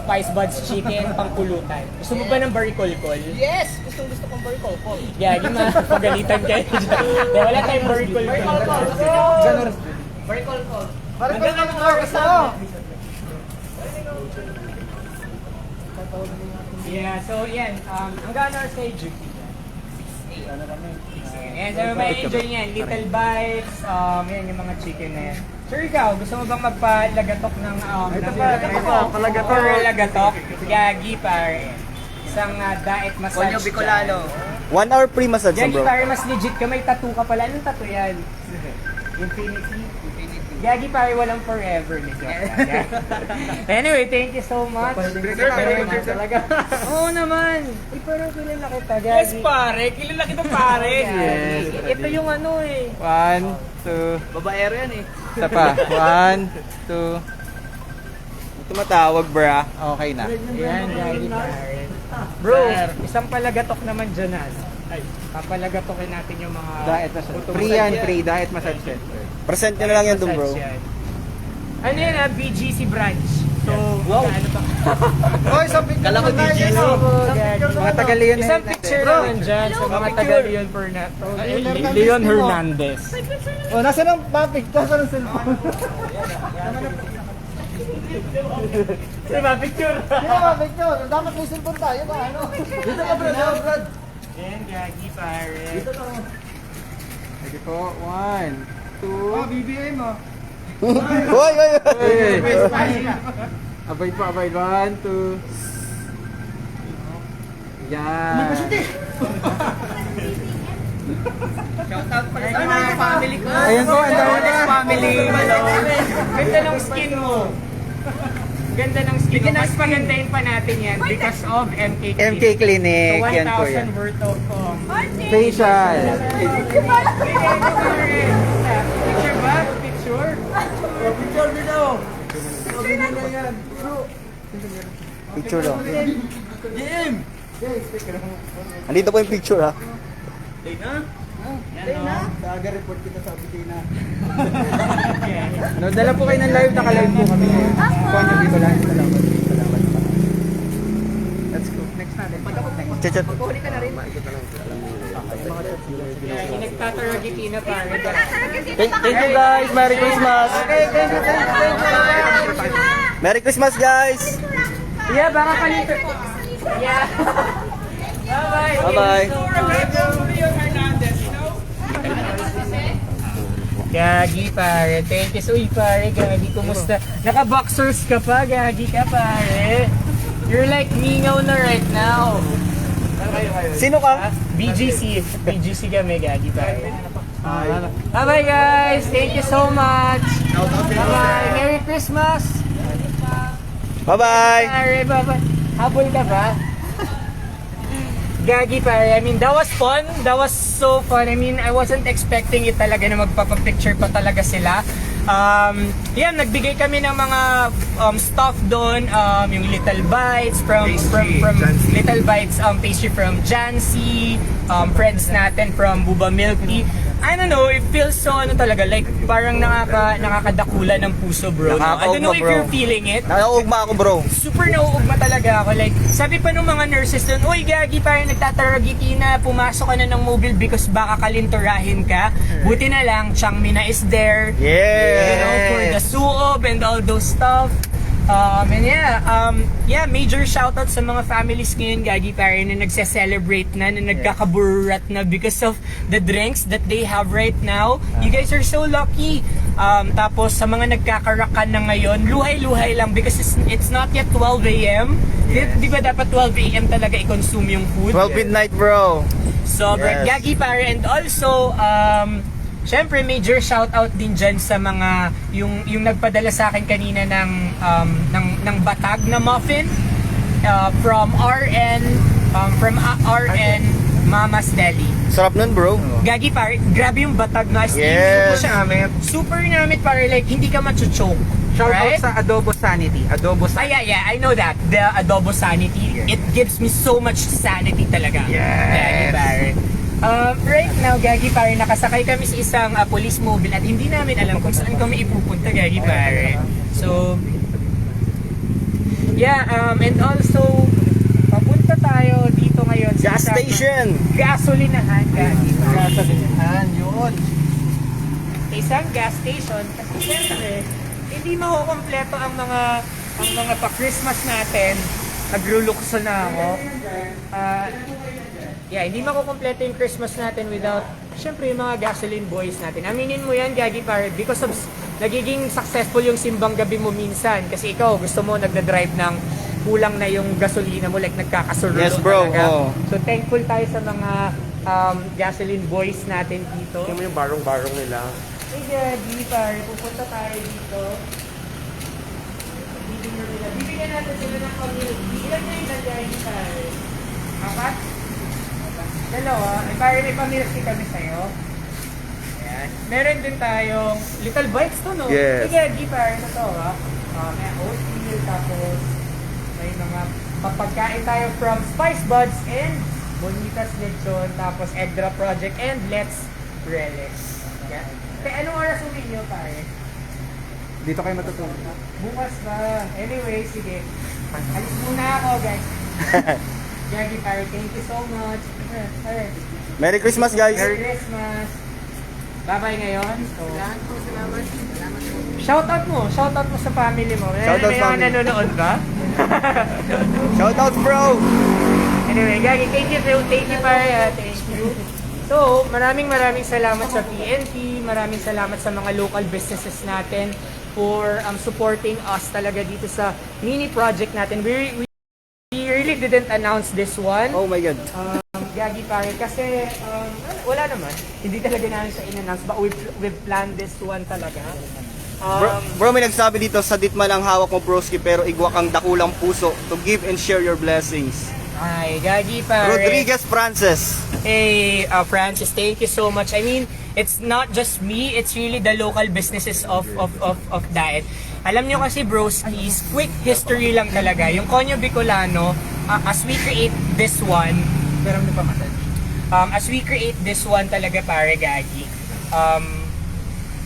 Spice Buds chicken, pangpulutan. Gusto mo ba ng barikol-kol? Yes! Gusto kong barikol-kol. Gagi, mapagalitan kayo dyan. Dahil wala tayong barikol-kol. Barikol-kol. Parang kung ano ka gusto mo. Yeah, so yan. Ang gano'n kay Juke. Yan, so may enjoy niyan. Little bites, yan yung mga chicken na yan. Sir, ikaw, gusto mo bang magpalagatok ng palagatok. Or lagatok? Gagi pare. Isang diet massage. Konyo Bicolano. 1 hour free massage Gagi bro. pare, mas legit ka. May tattoo ka pala. Anong tattoo yan? Infinity. Gagi pare, walang forever ni Anyway, thank you so much. Talaga. Oo naman. Uy, parang kilala kita, Gagi. Yes, pare. Kilala kita, pare. Yes. Ito yung ano eh. 1, 2. Babaero yan eh. Isa pa. 1, 2. Tumatawag bra. Okay na. Yan, Gagi pare. Bro, isang palagatok naman dyan na. Ay, papalagatokin natin yung mga... Diet massage. Free yan, free. Diet massage center. Present nyo na lang yan dun bro. Ano yan BGC branch. So, ano pa? Oh, isang picture Kala ko naman DJ, tayo. no? Mga taga-Leon Isang picture naman dyan sa mga taga Leon Leon Hernandez. Oh, nasa nang picture? Nasa nang cellphone? Diba, picture? Hindi picture. Dapat may cellphone tayo ba? Ano? Dito ka bro, Brad. Yan, Gagi pare. Sige po. 1, 2. Oh, BBM oh. Hoy. Abay po, abay. 1, 2. Yan. Shoutout pala sa mga family ko. Ayan po, ang dami na. Family. Ganda ng skin mo. Ganda ng skin mo. Mas pagandahin pa natin yan because of MK Clinic. MK Clinic. So, Yan po yan. 1,000 worth of Facial. Picture ba? Picture? Picture video. Picture daw. Andito po yung picture ha. Daga report kita sa opisina. No, dala po kayo ng live, naka-live po kami ngayon. Konyo Bicolano. Salamat. Let's go. Next natin. Chat. Huli ka na rin. Nagtataragiti na pare. Thank you guys. Merry Christmas. Thank you. Merry Christmas guys. Yeah, baka kalito. Yeah. Bye-bye. Gagi pare, thank you. Uy pare, Gagi, kumusta? Naka-boxers ka pa, Gagi ka pare. You're like mingaw na right now. Sino ka? BGC kami, Gagi pare. Bye-bye guys, thank you so much. Bye-bye, Merry Christmas. Bye-bye. Pare, bye-bye. Habol ka ba? Gagi pare, I mean, that was fun. That was so fun. I mean, I wasn't expecting it talaga na magpapapicture pa talaga sila. Yan, nagbigay kami ng mga stuff doon, yung Little Bites from Jancy. Little Bites pastry from Jancy, friends natin from Buba Milk Tea. I don't know, it feels so talaga, like parang nakakadakula ng puso, bro. No? I don't know if Nakakaugma, bro. you're feeling it. Nakakaugma ako, bro. Super nauugma talaga ako. Like, sabi pa nung mga nurses doon, uy, gagi, parang nagtataragiti na, pumasok ka na ng mobile because baka kalinturahin ka. Buti na lang, Chiang Mina is there. Yes! You know, for the suob and all those stuff. Major shoutout sa mga families ngayon, Gagi Pare, na nagse-celebrate na nagkakaburat na because of the drinks that they have right now. You guys are so lucky. Tapos sa mga nagkakarakan na ngayon, luhay-luhay lang because it's not yet 12 a.m. Di ba dapat 12 a.m. talaga i-consume yung food? 12 midnight, bro. Sobrang Yes. Gagi Pare. And also, syempre major shoutout din dyan sa mga yung nagpadala sa akin kanina ng batag na muffin from RN Mama's Deli. Sarap nun, bro. Gagi Pare, grabe yung batag na Yes. super namit pare, like hindi ka machuchoke. Shout Right? out sa Adobo Sanity. Adobo Sanity. Yeah, I know that. The Adobo Sanity, it gives me so much sanity talaga. Gagi Pare. Right now, Gagi Pare, nakasakay kami sa isang police mobile at hindi namin alam kung saan kami ipupunta, Gagi Pare. So, and also, papunta tayo dito ngayon sa Gas isang station. gasolinahan, Gagi Pare. Gasolinahan, yun. Isang gas station kasi syempre hindi makukompleto ang mga pa-Christmas natin. Naglulukso na ako. Hindi makukompleto yung Christmas natin without syempre yung mga gasoline boys natin. Aminin mo yan, Gagi Pare, because of nagiging successful yung simbang gabi mo minsan kasi ikaw gusto mo nagda-drive ng kulang na yung gasolina mo, like nagkakasurlo. Yes, bro. talaga. Oo. So thankful tayo sa mga gasoline boys natin dito. Tingnan mo yung barong-barong nila. Hey, Gagi, pare, pupunta tayo dito. Bibigyan natin sila ng community. Ilan na yung lagay, pare? 4? 2? Pare, may pamilsi kami sa'yo. Ayan. Meron din tayong little bites to, no? Yes. Hey, Gagi, pare, ito to, ha? May oatmeal, tapos may mga papagkain tayo from Spice Buds and Bonitas Lechon, tapos Egra Project and Let's Relish. Yeah. Kaya anong oras uwi nyo, pare? Dito kayo matutulog. Bukas ba? Anyway, sige. Alis muna ako, guys. Gagi, pare, thank you so much. Pare, Merry Christmas, guys. Merry Christmas. Bye-bye ngayon. So, Salamat. shoutout mo sa family mo. Shoutout May mga family. nanonood ba? Shoutouts, bro. Anyway, Gagi, thank you, pare. Thank you. So, maraming salamat sa PNP, maraming salamat sa mga local businesses natin for supporting us talaga dito sa mini project natin. We really didn't announce this one, Oh my God. Gagi Pare, kasi wala naman. Hindi talaga namin siya in-announce, but we've planned this one talaga. Bro, may nagsabi dito, sa ditma lang hawak mo, broski, pero igwak ang dakulang puso to give and share your blessings. Ay, Gagi Pare. Rodriguez Frances. Hey, Francis, thank you so much. I mean, it's not just me, it's really the local businesses of Daet. Alam nyo kasi, broskies, quick history lang talaga. Yung Conyo Bicolano, as we create this one, Pero may pamatay. as we create this one talaga, pare, Gagi,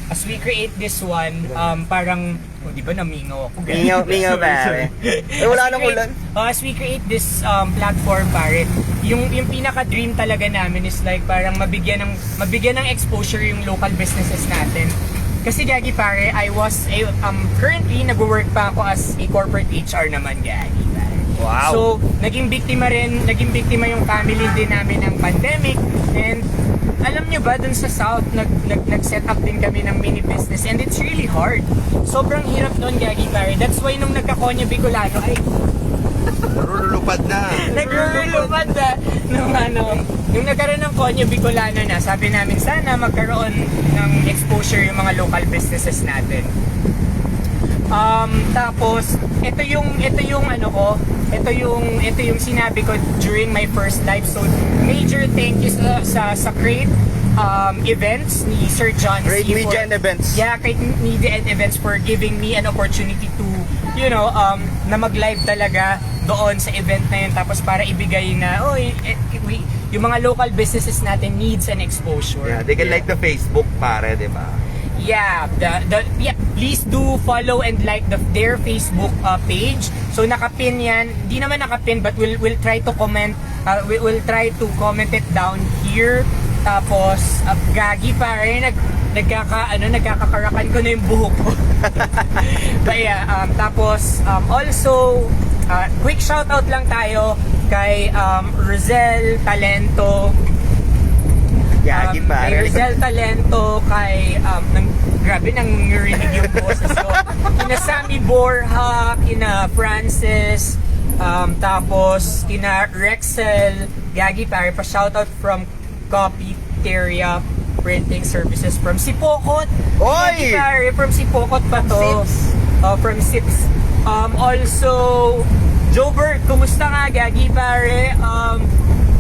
as we create this one, parang, di ba namingaw ako? Mingaw, pare. Eh, wala nang ulan. As we create this platform, pare, yung pinaka-dream talaga namin is like parang mabigyan ng exposure yung local businesses natin. Kasi, Gagi, pare, currently nag-work pa ako as a corporate HR naman, Gagi, pare. Wow. So, naging biktima yung family din namin ng pandemic, and alam nyo ba, dun sa South, nag-set up din kami ng mini business, and it's really hard. Sobrang hirap nun, Gagi, pare. That's why nung nagka-Conyo Bicolano, Narulupad na. naglulupad na nung nagkaroon ng Conyo Bicolano na, sabi namin sana magkaroon ng exposure yung mga local businesses natin. Tapos ito yung sinabi ko during my first live. So major thank you sa Crate events ni Sir John Great C. Media and Events. Yeah, Great Media and Events for giving me an opportunity to, na mag-live talaga doon sa event na yun. Tapos para ibigay na, yung mga local businesses natin needs an exposure. Yeah, they can like the Facebook, pare, di ba? Yeah, please do follow and like their Facebook page. So nakapin yan. Di naman nakapin, but we'll try to comment. We'll try to comment it down here. Tapos gagi pare, nagkakakarakan ko na yung buhok ko. But yeah, tapos also quick shout out lang tayo kay Rosel Talento. Gagi Kay pare. Rizal Talento, kay grabe nang narinig yung boses ko. Kina Sammy Borja, kina Francis, tapos kina Rexel. Gagi pare, pa shoutout from Copyteria Printing Services from Sipokot. Oy! Gagi pare, from Sipokot pa to. From Sips. Also, Jobert, kumusta nga Gagi pare?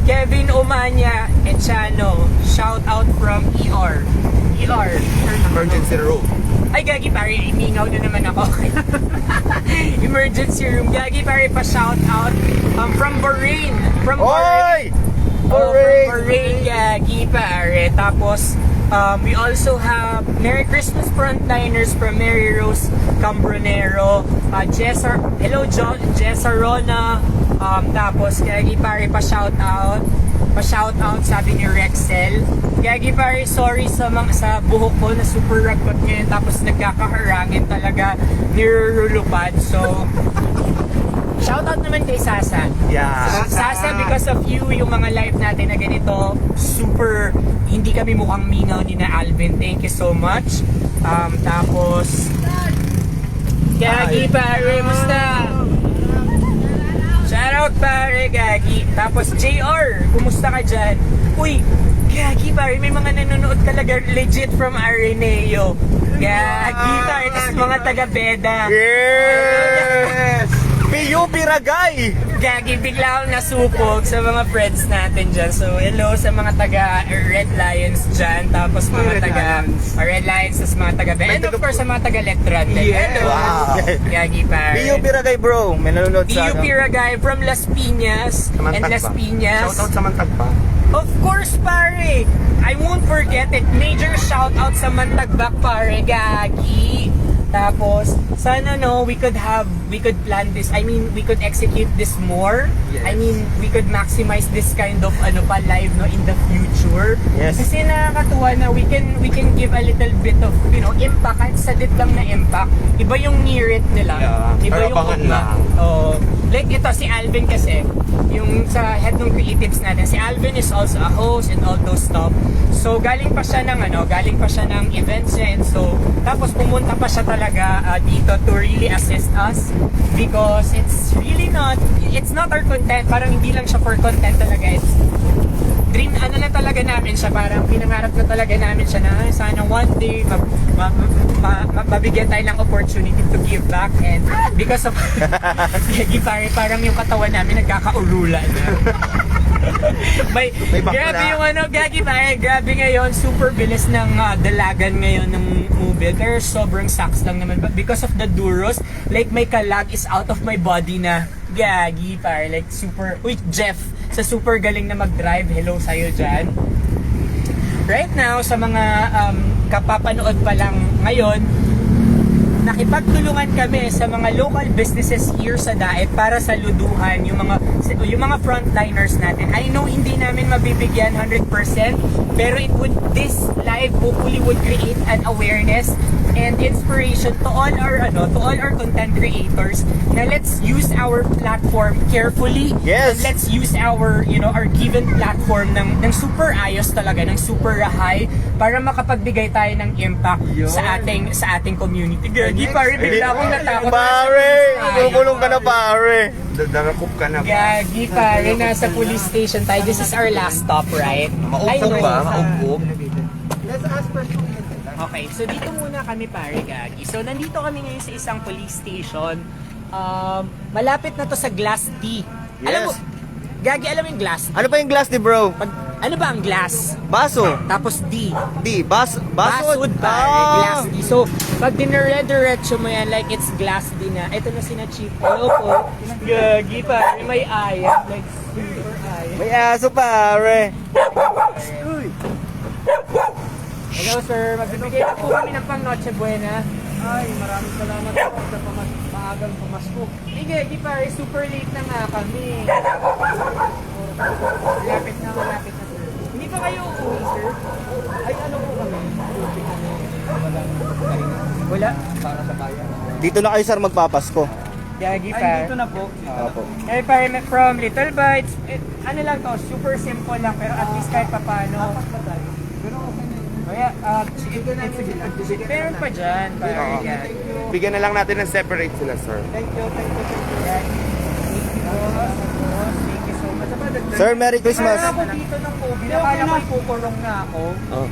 Kevin Omanya Echano, shout out from ER. Emergency room. Ay, Gagi pare, imingaw na naman ako. Emergency room. Gagi pare, pa shout out from Bahrain. Oy! From Bahrain, Gagi pare. Tapos, we also have Merry Christmas frontliners from Mary Rose Cambronero. Hello, Jessa Rona. Tapos, Gagi pare, pa-shout out, sabi ni Rexel. Gagi pare, sorry sa buhok ko na super ragot ngayon, tapos nagkakaharangin talaga, nirulupad. So, shout out naman kay Sasa. Yeah. Sasa, because of you, yung mga live natin na ganito, super, hindi kami mukhang mingaw ni na Alvin. Thank you so much. Tapos, Gagi pare, musta? Shoutout pare, Gagi. Tapos JR, kumusta ka dyan? Uy, Gagi pare, may mga nanonood talaga legit from Areneo. Gagi pare, tapos mga taga-Beda. Yes! PU Piragay! Gagi, bigla akong nasupog sa mga friends natin dyan. So, hello sa mga taga Red Lions dyan. Tapos mga taga Red Lions, tapos mga taga Beda. And of course, sa mga taga Letran din. Hello! Wow. Gagi pare. PU Piragay bro, may nanonood sa PU Piragay from Las Piñas and Las Piñas. Shoutout sa Mantagba. Of course, pare! I won't forget it. Major shoutout sa Mantagbak, pare. Gagi. Tapos, sana we could plan this. I mean, we could execute this more. Yes. I mean, we could maximize this kind of live in the future. Yes. Kasi nakakatuwa na we can give a little bit of, impact, kahit salit lang na impact. Iba yung near it nila. Yeah. Iba yung Abangan lang. Like ito, si Alvin kasi, yung sa head ng creatives natin, si Alvin is also a host and all those stuff. So, galing pa siya ng events niya, and so, tapos pumunta pa siya talaga dito to really assist us because it's not our content, parang hindi lang siya for content talaga, it's dream, na talaga namin siya, parang pinangarap na talaga namin siya na sana one day mabigyan tayo ng opportunity to give back, and because of parang yung katawan namin nagkakaurula na. Grabe yung Gagi pare, grabe ngayon, super bilis ng dalagan ngayon ng movie, pero sobrang sucks lang naman, but because of the duros, like my kalag is out of my body na. Gagi pare, like super, Jeff, sa super galing na mag-drive, hello sa'yo dyan. Right now, sa mga kapapanood pa lang ngayon, nakipagtulungan kami sa mga local businesses here sa Daet para saluduhan yung mga frontliners natin. I know hindi namin mabibigyan 100%, pero this live hopefully would create an awareness and inspiration to all our content creators na let's use our platform carefully. Yes. And let's use our given platform ng super ayos talaga, ng super high, para makapagbigay tayo ng impact sa ating community. Gagi pare, bigla akong natakot. Pare! Kukulong ka na pare! Dadarakop ka na ba? Gagi pare, nasa police station tayo. This is our last stop, right? Maumpog ba? Maumpog? Let's ask first. Okay, so dito muna kami pare, Gagi. So nandito kami ngayon sa isang police station. Malapit na to sa Glass D. Alam mo, Yes. Gagi, alam mo yung Glass D? Ano pa yung glass ni bro? Ano ba ang glass? Baso. Tapos D. Basod. Basud pare, glass D. So, pag dinire-diretso mo yan, like it's glass D na. Ito na sina Chief. Hello po. Gagi pare, may aya. Like, super aya. May aso pare. Hello sir, magbibigay na po kami ng pang Noche Buena. Ay, maraming salamat po sa maagang pamasko. Sige, di pare, super late na nga kami. Malapit na sir. Hindi pa kayo uuwi sir? Ay, ano po kami? Walang karinga Wala. para sa bayan. Dito na kayo sir magpapasko. Gagi Ay, pare. dito na po. Opo. Eh pare, from Little Bites, ano lang to, super simple lang, pero at least kahit papano. Pero okay na yun. Kaya, meron pa dyan, pare. Oo. Yan. Bigyan na lang natin ng separate sila, sir. Thank you. Thank you so much. Sir, Merry Christmas. Kaya ako dito ng COVID, akala ko ipukulong na ako. Oh.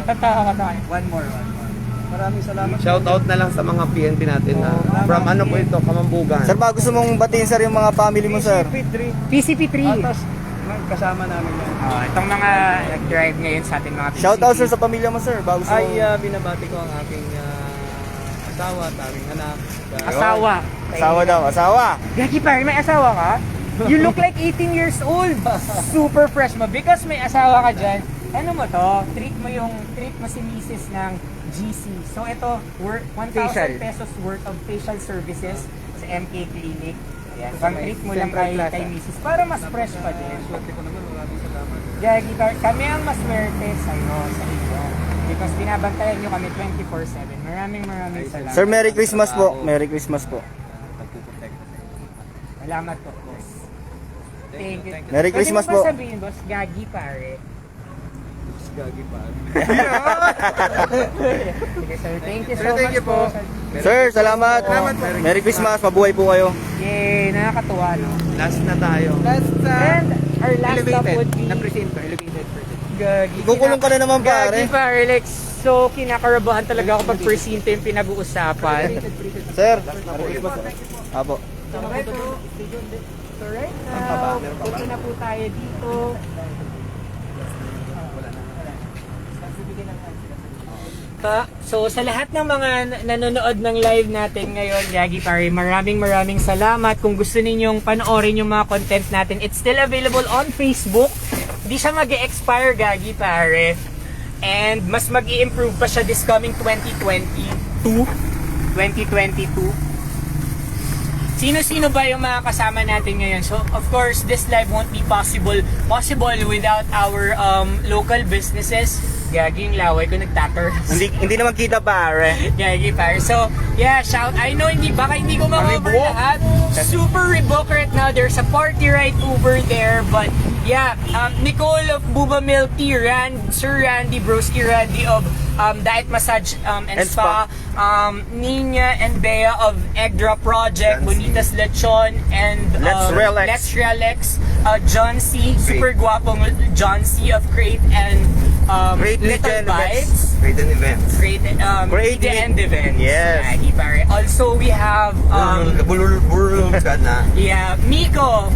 Tatawa ka tayo. One more. Maraming salamat. Shout out na lang sa mga PNP natin na from ano po ito, Kamambugan. Sir, ba gusto mong batiin sir yung mga family mo sir? PCP3. Tapos, kasama namin yan. Itong mga nag-drive ngayon sa ating mga PCP. Shout out sir sa pamilya mo sir. Bago sa Ay, binabati ko ang aking asawa at aming anak. Asawa. Asawa. Gagi pare, may asawa ka? You look like 18 years old. Super fresh mo. Because may asawa ka dyan, ano mo to? Treat mo si Mrs. ng GC. So ito, 1,000 pesos worth of facial services sa MK Clinic. Ayan. Pang-treat mo lang kay Mrs. Para mas fresh pa din. Swerte ko naman, maraming salamat. Gagi pare, kami ang mas swerte sa'yo, sa inyo. Because binabantayan nyo kami 24/7. Maraming salamat. Sir, Merry Christmas po. Merry Christmas po. Nagpuprotekta sa inyo. Salamat po, boss. Thank you. Merry Christmas Pwede mo po. ba sabihin, boss, gagi pare. Gagi pa. Sige, sir. Thank you so much po. Sir, salamat. Merry Christmas. Mabuhay po kayo. Yay, nakakatuwa, no? Last na tayo. And our last stop would be Na-presinto, elevated person. gagi. Kukulong ka na naman Gagi pare. pare, like, so kinakarabahan talaga ako pag presinto yung pinag-uusapan. Sir, Merry Christmas. Apo. Okay po. So right now, punta na po tayo dito. So sa lahat ng mga nanonood ng live natin ngayon, Gagi pare, maraming salamat. Kung gusto ninyong panoorin yung mga content natin, it's still available on Facebook. Hindi siya mag-expire, Gagi pare. And mas mag-i-improve pa siya this coming 2022. Sino-sino ba yung mga kasama natin ngayon? So, of course, this live won't be possible without our local businesses. Gagi yung laway ko nagtatter. Hindi naman kita pare. Gagi pare. So, yeah, I know baka hindi ko ma-cover lahat. Super Reebok right now. There's a party right over there. But, yeah, Nicole of Buba Milk Tea, Sir Randy, Broski Randy of Diet Massage and Spa, Nina and Bea of Egg Drop Project, Bonitas Lechon, and Let's Relax, John C, super guwapong John C of Create and Create Little Media and Bites. Great and events. Create Media and Events. Yes. Gagi, pare. Also, we have Bulul ka na. yeah, Miko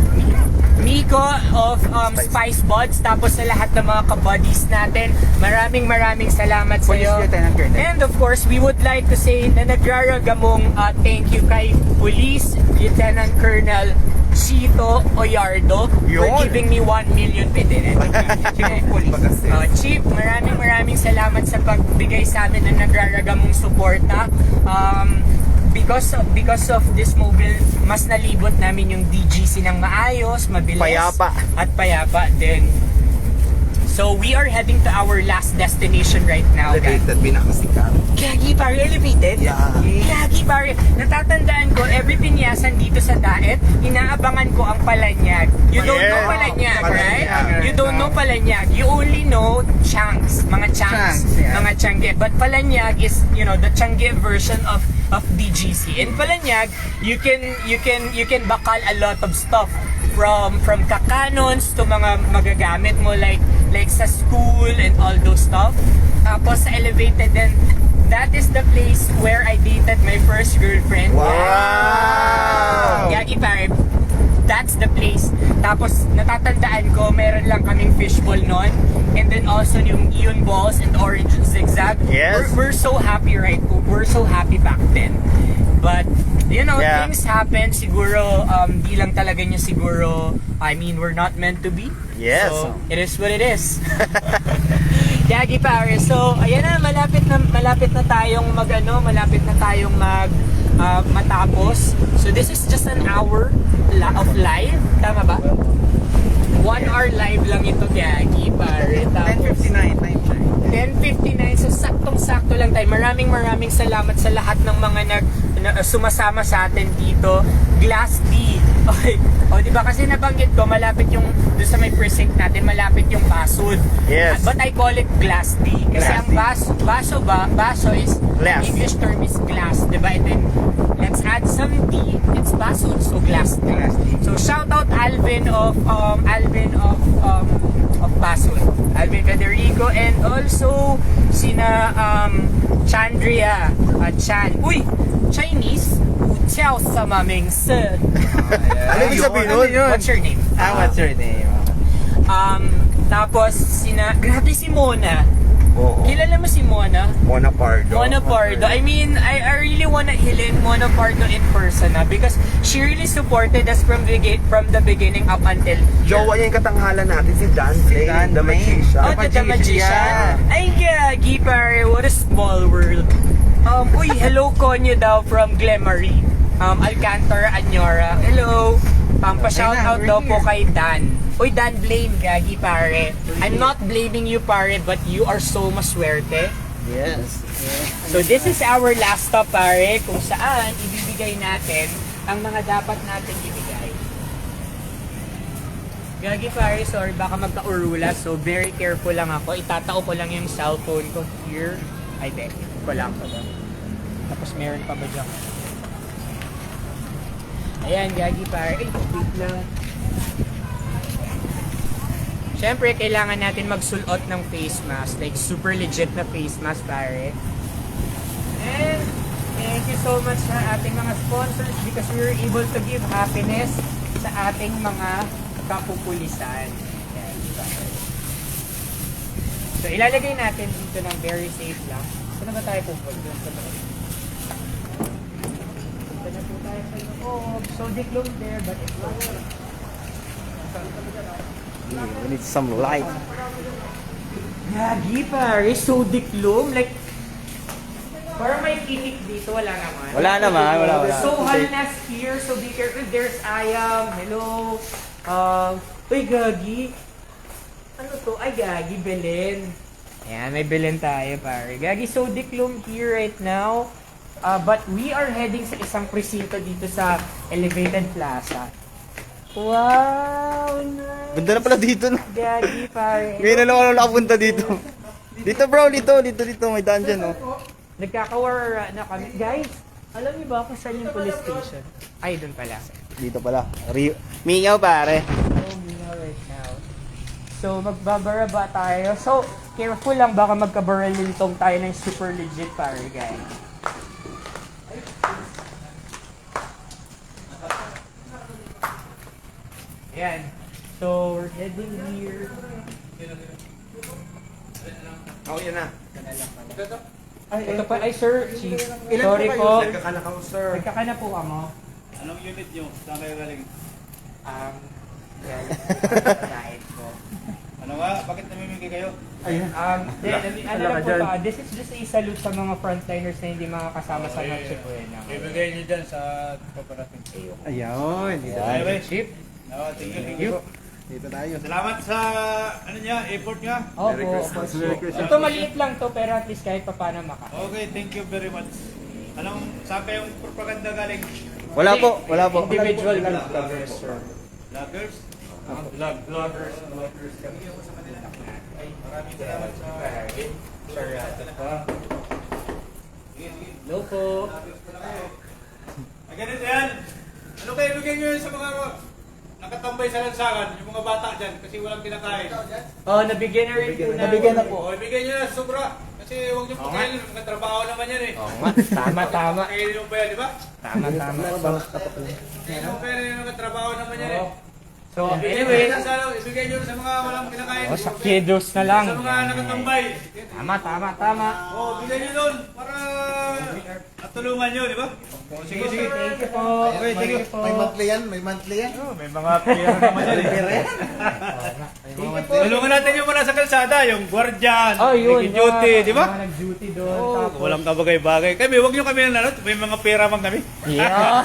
of Spice Buds, tapos sa lahat ng mga kabuddies natin, maraming salamat sa iyo. Lieutenant Colonel. And of course, we would like to say na nagraragamong thank you kay Police Lieutenant Colonel Chito Oyardo for giving me 1 million pesos. Chief, maraming salamat sa pagbigay sa amin ng nagraragamong suporta. Because of this mobile, mas nalibot namin yung DGC ng maayos, mabilis, payapa din. So we are heading to our last destination right now, guys. Elevated, pinakasikat. Gagi pare, elevated? Yeah. Gagi pare, natatandaan ko, every pinyasan dito sa Daet, inaabangan ko ang Palanyag. You don't know Palanyag, right? You don't know Palanyag. You only know Changs, mga Changs, mga Changi. But Palanyag is, the Changi version of DGC. In Palanyag, you can bakal a lot of stuff from kakanons to mga magagamit mo like sa school and all those stuff. Tapos sa elevated then that is the place where I dated my first girlfriend. Wow! Gagi pare, that's the place. Tapos natatandaan ko, meron lang kaming fishbowl noon. And then also yung Ion balls and orange zigzag. Yes. We're so happy, right? We're so happy back then. But, you know, Yeah. things happen. Siguro, di lang talaga niya siguro, I mean, we're not meant to be. Yes. So, it is what it is. Yagi pare. So, ayan na, malapit na tayong matapos. So, this is just an hour of live. Tama ba? 1 hour live lang ito, Yagi pare. Tapos, 10:59, time check. 10:59, so saktong-sakto lang tayo. Maraming salamat sa lahat ng mga sumasama sa atin dito. Glass D. Okay. O, di ba kasi nabanggit ko, malapit yung, doon sa may precinct natin, malapit yung Basud. Yes. But I call it Glass D. Kasi Glass ang baso is, Glass. English term is glass. Di ba? And then, let's add some D, it's Basud. So, Glass D. So, shout out Alvin of Basud. Alvin Federico, and also sina Chandria at Chan. Uy! Chinese? Ciao sa maming se. Ano ibig sabihin nun? What's your name? What's your name? Tapos grabe si Mona. Oo. Kilala mo si Mona? Mona Pardo. Mona Pardo. I mean, I really wanna hilin Mona Pardo in person because she really supported us from the beginning up until Jowa niya yung katanghalan natin, si Dan Blaine, Dan the Blaine. magician. Oh, the magician. Ay, gagi pare, what a small world. Uy, hello Konyo daw from Glemery. Alcantara, Anyora. Hello. Pa-shoutout daw po kay Dan. Uy, Dan Blaine, gagi pare. I'm not blaming you pare, but you are so maswerte. Yes. So this is our last stop pare, kung saan ibibigay natin ang mga dapat natin ibigay. Gagi pare, sorry, baka magka-urula, so very careful lang ako. Itatao ko lang yung cellphone ko here. Ay, ko lang pala. Tapos meron pa ba dyan? Ayan, gagi pare. Ay, wait lang. Siyempre, kailangan natin magsulot ng face mask. Like, super legit na face mask, pare. And, thank you so much sa ating mga sponsors because we were able to give happiness sa ating mga kapupulisan. Ayan, pare. So, ilalagay natin dito ng very safe lang. Saan na ba tayo pupunta? Punta na po tayo sa loob. So, diklong there, but it's not. We need some light. Gagi pare, so diklom. Like, parang may kinik dito, wala naman. Wala. So, Halnas here, so be careful. There's Ayam, hello. Uy, Gagi. Ano to? Ay, Gagi, Belen. Ayan, may Belen tayo, pare. Gagi, so diklom here right now. But we are heading sa isang presinto dito sa Elevated Plaza. Wow, nice. Ganda na pala dito, no? Gagi, pare. Ngayon na lang ako nakapunta dito. Dito bro, dito. May dungeon, no? Nagkakawara na kami. Guys, alam niyo ba kung saan yung police station? Ay, doon pala. Dito pala. Mingaw, pare. Oh, Mingaw right now. So, magbabaraba tayo. So, careful lang, baka magkabaralintong tayo ng super legit, pare, guys. Ayan. So, we're heading here. Oh, yun na. Ay, ito pa. Ay, sir. Chief. Ilan Sorry po po. kayo? Nagkakanakaw, sir. Nagkakana po ka mo. Anong unit nyo? Saan kayo galing? Kahit po. Ano nga? Bakit namimigay kayo? Ano lang po ba? This is just a salute sa mga frontliners na hindi makakasama sa Noche Buena. Ibigay nyo dyan sa paparating. Ayun, dito tayo. Okay, Chief. No, thank you. Dito tayo. Salamat sa ano niya, effort niya. Opo. Ito maliit lang to pero at least kahit pa paano maka. Okay, thank you very much. Anong, saan kayong propaganda galing? Wala po. Individual vloggers, sir. Vloggers? Vloggers kami. Maraming salamat sa... Hello po. Ganito yan. Ano kayo bigyan nyo sa mga nakatambay sa lansangan, yung mga bata dyan, kasi walang kinakain. Oh, nabigyan na rin po namin. Nabigyan na po. O, ibigay nyo na sobra. Kasi huwag niyo pagkain, mga trabaho naman yan eh. Tama, tama. Kainin mo pa yan, di ba? Tama. Kainin mo pa yan, yung mga trabaho naman yan eh. So, anyway, Ibigay niyo sa mga walang kinakain. sa kiddos na lang. Sa mga nakatambay. Tama. Bigay niyo doon para at tulungan niyo, di ba? Sige. Thank you po. Okay, thank you. May monthly yan? May monthly yan? May mga pera naman yan eh. Tulungan natin yung mga sa kalsada, yung guardian, Oh, yun. duty, di ba? Mga nag-duty doon. Tapos, Walang kabagay-bagay. Kami, huwag niyo kami nanalo. May mga pera man kami. yeah.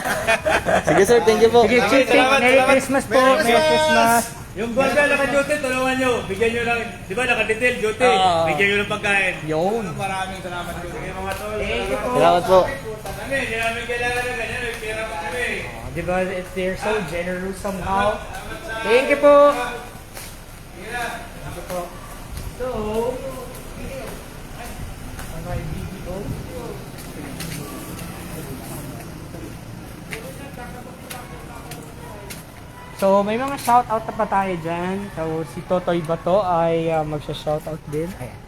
Sige sir, thank you po. Sige, Chief, salamat, Merry salamat. Christmas po. Merry Christmas. Yung guardian naka-duty, tulungan niyo. Bigyan niyo lang, di ba naka-detail duty. Bigyan niyo ng pagkain. Yun. Maraming salamat po. Sige mga tol. Thank you po. Salamat po. Kami, hindi namin kailangan na ganyan. May pera pa kami. Diba, they're so generous somehow. Thank you po. Thank you po. So, my video. So, may mga shoutout na pa tayo dyan. So, si Totoy Bato ay magsha-shoutout din. Ayan.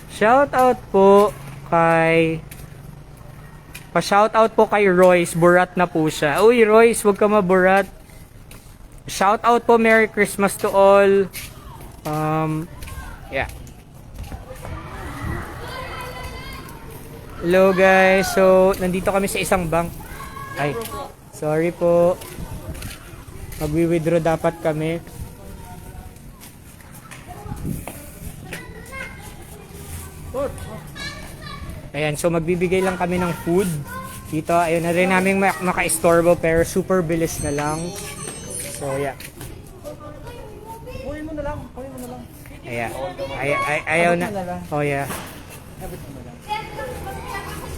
Shoutout po kay... Pa-shoutout po kay Royce. Burat na po siya. Uy, Royce, huwag ka maburat. Shoutout po, Merry Christmas to all. Yeah. Hello guys. So, nandito kami sa isang bank. Ay, sorry po. Magwi-withdraw dapat kami. Ayan, so magbibigay lang kami ng food. Dito, ayun na rin namin maka-istorbo pero super bilis na lang. So, yeah. Kunin mo na lang. Ayan. Ayaw na. Oh, yeah.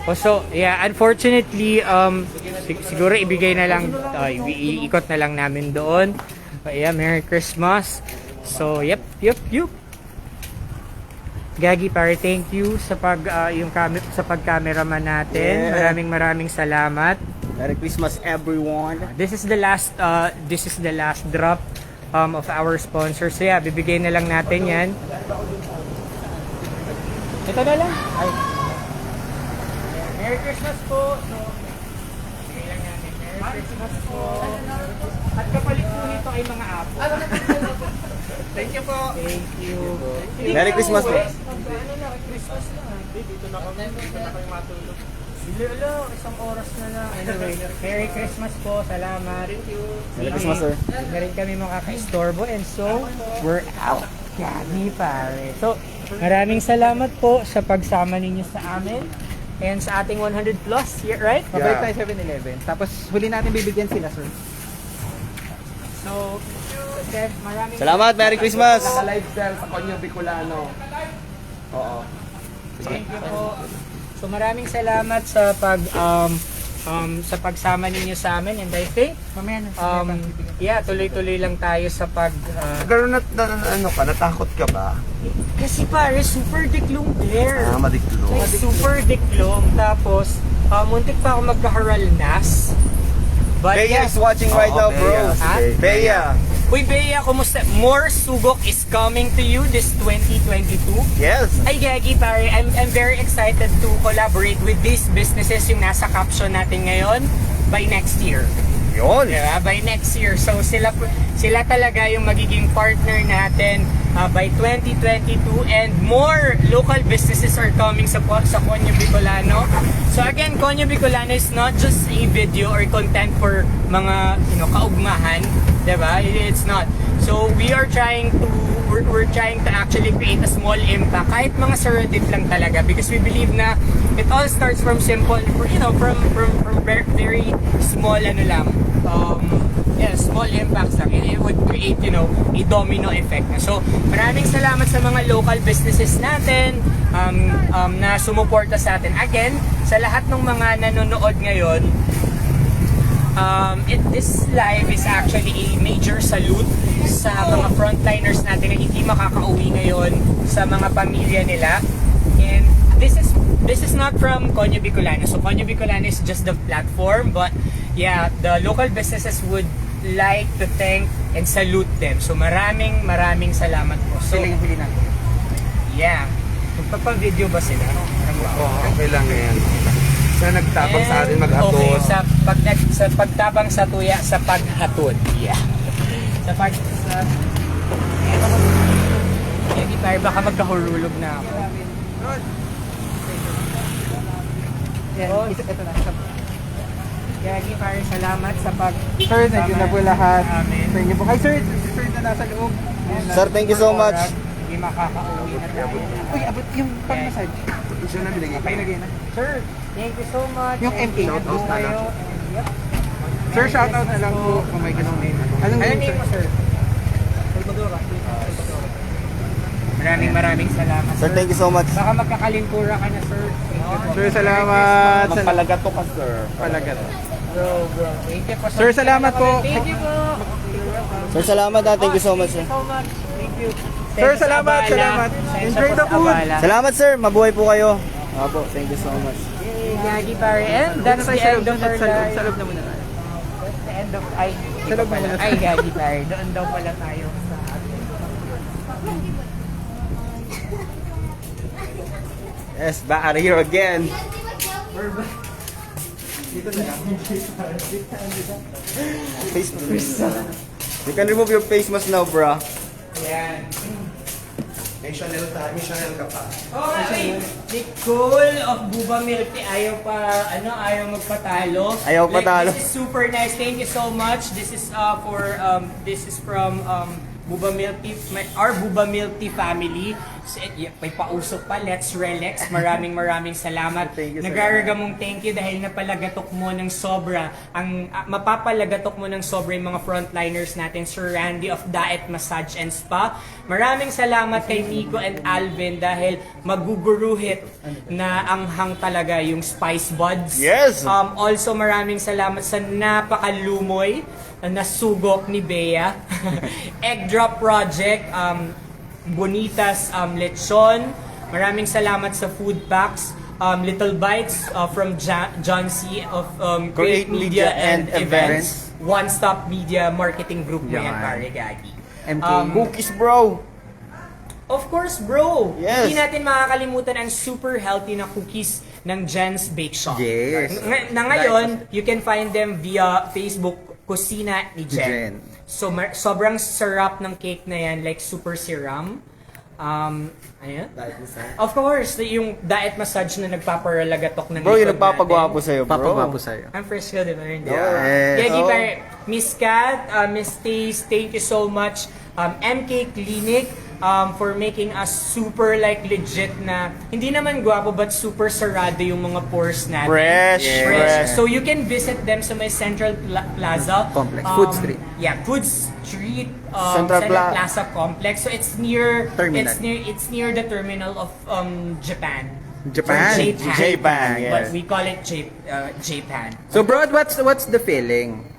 Oh, so, yeah, unfortunately, siguro ibigay na lang, iikot na lang namin doon. But yeah, Merry Christmas. So, yep. Gagi, pare, thank you sa pag-cameraman natin. Yeah. Maraming salamat. Merry Christmas everyone. This is the last drop of our sponsor. So yeah, bibigay na lang natin 'yan. Ito na lang. Ay. Merry Christmas po. So, bigay lang natin. Merry Christmas po. At kapalit po nito ay mga apple. Thank you po. Thank you. Merry Christmas po. Christmas na. Dito na kayo matulog. Lalo, isang oras na lang. Anyway, Merry Christmas po. Salamat. Thank you. Merry Christmas, sir. Hindi na rin kami makaka-istorbo and so, we're out. Gagi, pare. So, maraming salamat po sa pagsama ninyo sa amin and sa ating 100 plus, right? Pabalik tayo 7-Eleven. Tapos huli natin bibigyan sila, sir. So, Chef, maraming Salamat, Merry Christmas. Naka-live sale sa Conyo Bicolano. Oo. Thank you po. So maraming salamat sa sa pagsama ninyo sa amin and I think yeah, tuloy-tuloy lang tayo sa Pero natakot ka ba? kasi pare super diklong there. Madiklo. Like super diklong tapos muntik pa ako magka-haralnas. But Bea yeah. is watching right now, bro. Ha? Bea. Uy, Bea, kumusta? More Sugok is coming to you this 2022. Yes. Ay, Gagi, pare, I'm very excited to collaborate with these businesses yung nasa caption natin ngayon by next year. Yun. Diba? By next year. So, sila talaga yung magiging partner natin by 2022 and more local businesses are coming sa Conyo Bicolano. So, again, Conyo Bicolano is not just a video or content for mga, kaugmahan. Diba? It's not. So, we're trying to actually create a small impact kahit mga sa Reddit lang talaga because we believe na it all starts from simple, from very small small impacts lang. It would create, a domino effect. So, maraming salamat sa mga local businesses natin na sumuporta sa atin. Again, sa lahat ng mga nanonood ngayon, this live is actually a major salute sa mga frontliners natin na hindi makakauwi ngayon sa mga pamilya nila. And this is not from Conyo Bicolano. So Conyo Bicolano is just the platform, but yeah, the local businesses would like to thank and salute them. So maraming salamat po. So Huli natin. yeah. Magpapa-video ba sila? Oo, okay lang yan. Sa nagtabang sa atin maghatos. Okay, sa pagtabang sa tuya, sa paghatod. Yeah. Sa pag... Sa... Hindi tayo, baka magkahululog na ako. Yan, ito na. Gagi, pare, salamat sa pag... Sir, nandiyo na po lahat. Amen. Thank you po. Ay, sir na nasa loob. Sir, thank you so much. Hindi makaka-uwi na tayo. Uy, abot yung pag-massage. Siya na binigay kayo. Pinagay na. Sir, thank you so much. Yung And MK. ingat po Shoutout na lang. kayo. Yep. Sir, shoutout na lang po kung may ganong name. Anong Ano name, name mo, sir? sir? Maraming salamat, Sir, thank you so much. Baka magkakalintura ka na, sir. Thank you po. Sir, salamat. Magpalagato ka, sir. Palagat. Bro. Thank you po. Sir, salamat po. Thank you po. Sir, salamat ha. Thank you so much. Thank you so much. Thank you. Sir, Thanks, salamat, Abala. salamat. Thanks Enjoy po the sa food. Abala. Salamat sir. Mabuhay po kayo. Opo, thank you so much. Yay, Gagi pare. And that's the end of our live. Sa loob na muna tayo. That's the end of... Ay, Sa loob na muna tayo. Ay, Gagi pare. Doon daw pala tayo sa... Yes, back out of here again. Face mask. You can remove your face mask now, bro. Yan. May Chanel ka pa. Okay, Nicole of Buba Milk Tea, ayaw magpatalo. Ayaw patalo. This is super nice. Thank you so much. This is from Buba Milk Tea, our Buba Milk Tea family. So, may pausok pa, Let's Relax. Maraming salamat. Nagraragamong thank you dahil napalagatok mo ng sobra. Mapapalagatok mo ng sobra yung mga frontliners natin, Sir Randy of Diet Massage and Spa. Maraming salamat kay Nico and Alvin dahil maguguruhit na anghang talaga yung Spice Buds. Yes! Also, maraming salamat sa napakalumoy na sugok ni Bea. Egg Drop Project, Bonitas Lechon. Maraming salamat sa food packs. Little Bites from John C. of Great Media and Events. One Stop Media Marketing Group mo yan, Yan. pare Gagi. MK. Cookies, bro. Of course, bro! Yes. Hindi natin makakalimutan ang super healthy na cookies ng Jen's Bake Shop. Yes. Ngayon, you can find them via Facebook, Kusina ni Jen. So, sobrang sarap ng cake na yan, like super serum. Ano yan? Of course, yung diet massage na nagpaparalagatok ng Bro, yung likod nagpapagwapo natin. sa'yo, bro. Papagwapo sa'yo. I'm fresh ka, di ba? Hindi. Yes. Gagi, Oh. pare, Miss Kat, Miss Taze, thank you so much. MK Clinic, for making us super like legit na, hindi naman gwapo but super sarado yung mga pores natin. Fresh, fresh. So you can visit them sa may Central Plaza. Complex. Food Street. Yeah, Food Street. Central Plaza Complex. So it's near, Terminal. it's near the terminal of Japan. Japan. So, Japan. Japan, yes. But we call it Japan. So, bro, what's the feeling?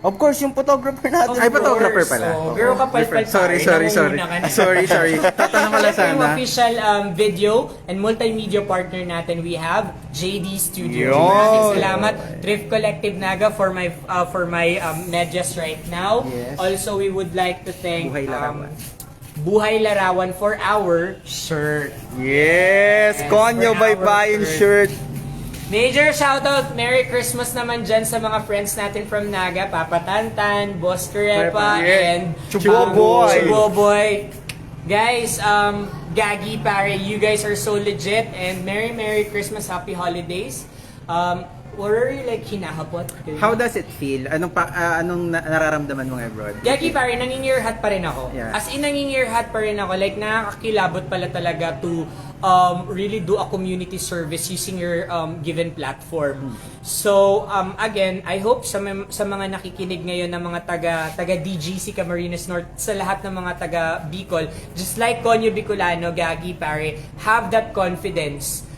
Of course, yung photographer natin. Ay, photographer pala. So, girl ka palpal Sorry. nangunguna ka na. Sorry. Tatanong ko lang Ito yung sana. official video and multimedia partner natin. We have JD Studio. Yun. Maraming salamat. Thrift Collective Naga for my medyas right now. Yes. Also, we would like to thank Buhay Larawan. Buhay Larawan for our shirt. Yes, Konyo for our Baybayin shirt. shirt. Major shoutout, Merry Christmas naman dyan sa mga friends natin from Naga, Papa Tantan, Boss Kurepa, Yeah. and Chuboboy. Chuboboy. Guys, Gagi, pare, you guys are so legit, and Merry Christmas, Happy Holidays. What are you like hinahapot? How does it feel? Anong nararamdaman mo ngayon, bro? Gagi, pare, nangingirhat pa rin ako. Yeah. As in, nangingirhat pa rin ako. Like, nakakakilabot pala talaga to really do a community service using your given platform. So, again, I hope sa mga nakikinig ngayon ng mga taga DGC Camarines North, sa lahat ng mga taga Bicol, just like Konyo Bicolano, Gagi, pare, have that confidence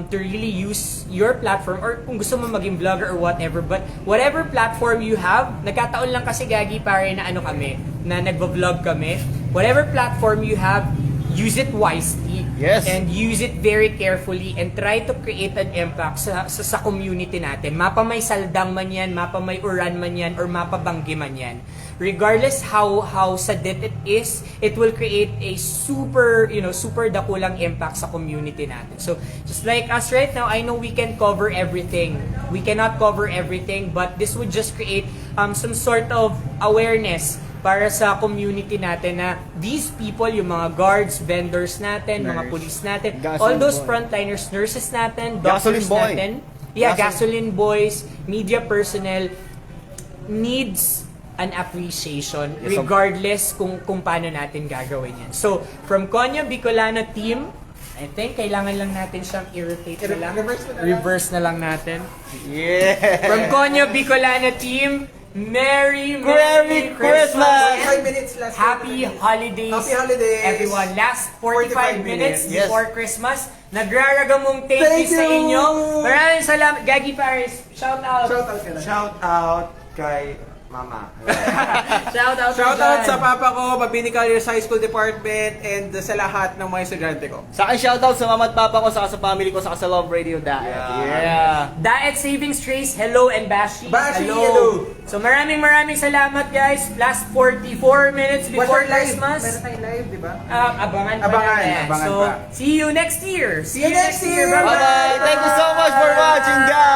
to really use your platform, or kung gusto mo maging vlogger or whatever, but whatever platform you have, nagkataon lang kasi Gagi, pare, na ano kami, na nagvo-vlog kami, whatever platform you have, use it wisely. Yes. And use it very carefully and try to create an impact sa community natin. Mapa may saldang man yan, mapa may uran man yan, or mapa banggi man yan. regardless how sadit it is, it will create a super dakulang impact sa community natin. So just like us right now, I know we can cover everything. We cannot cover everything, but this would just create some sort of awareness para sa community natin na these people, yung mga guards, vendors natin, mga police natin, all those frontliners, nurses natin, doctors Gasoline boy. natin, gasoline boys, media personnel, needs an appreciation regardless kung paano natin gagawin yan. So, from Konyo Bicolano team, I think kailangan lang natin siyang irritate na lang. Reverse na lang natin. Yeah! From Konyo Bicolano team, Merry Christmas! 5 minutes last. Happy holidays, Happy holidays. everyone. Last 45 minutes Yes. before Christmas. Nagraragamong thank you sa inyo. Maraming salamat. Gagi Paris, shout out. Shout out ka na. Shout out kay Mama. Shout out. Shoutout dyan. sa papa ko, Mabini College High School Department, and sa lahat ng mga estudyante ko. Sa akin shoutout sa mama at papa ko, saka sa family ko, saka sa Love Radio Diet. Yeah! Diet Savings Trace, hello, and Bashi, Bashi, hello. So maraming salamat guys. Last 44 minutes before Christmas. Meron tayong live, di ba? Abangan pa Abangan, natin. abangan So, pa. see you next year. See you next year. Bye-bye. Bye-bye! Thank you so much for watching, guys!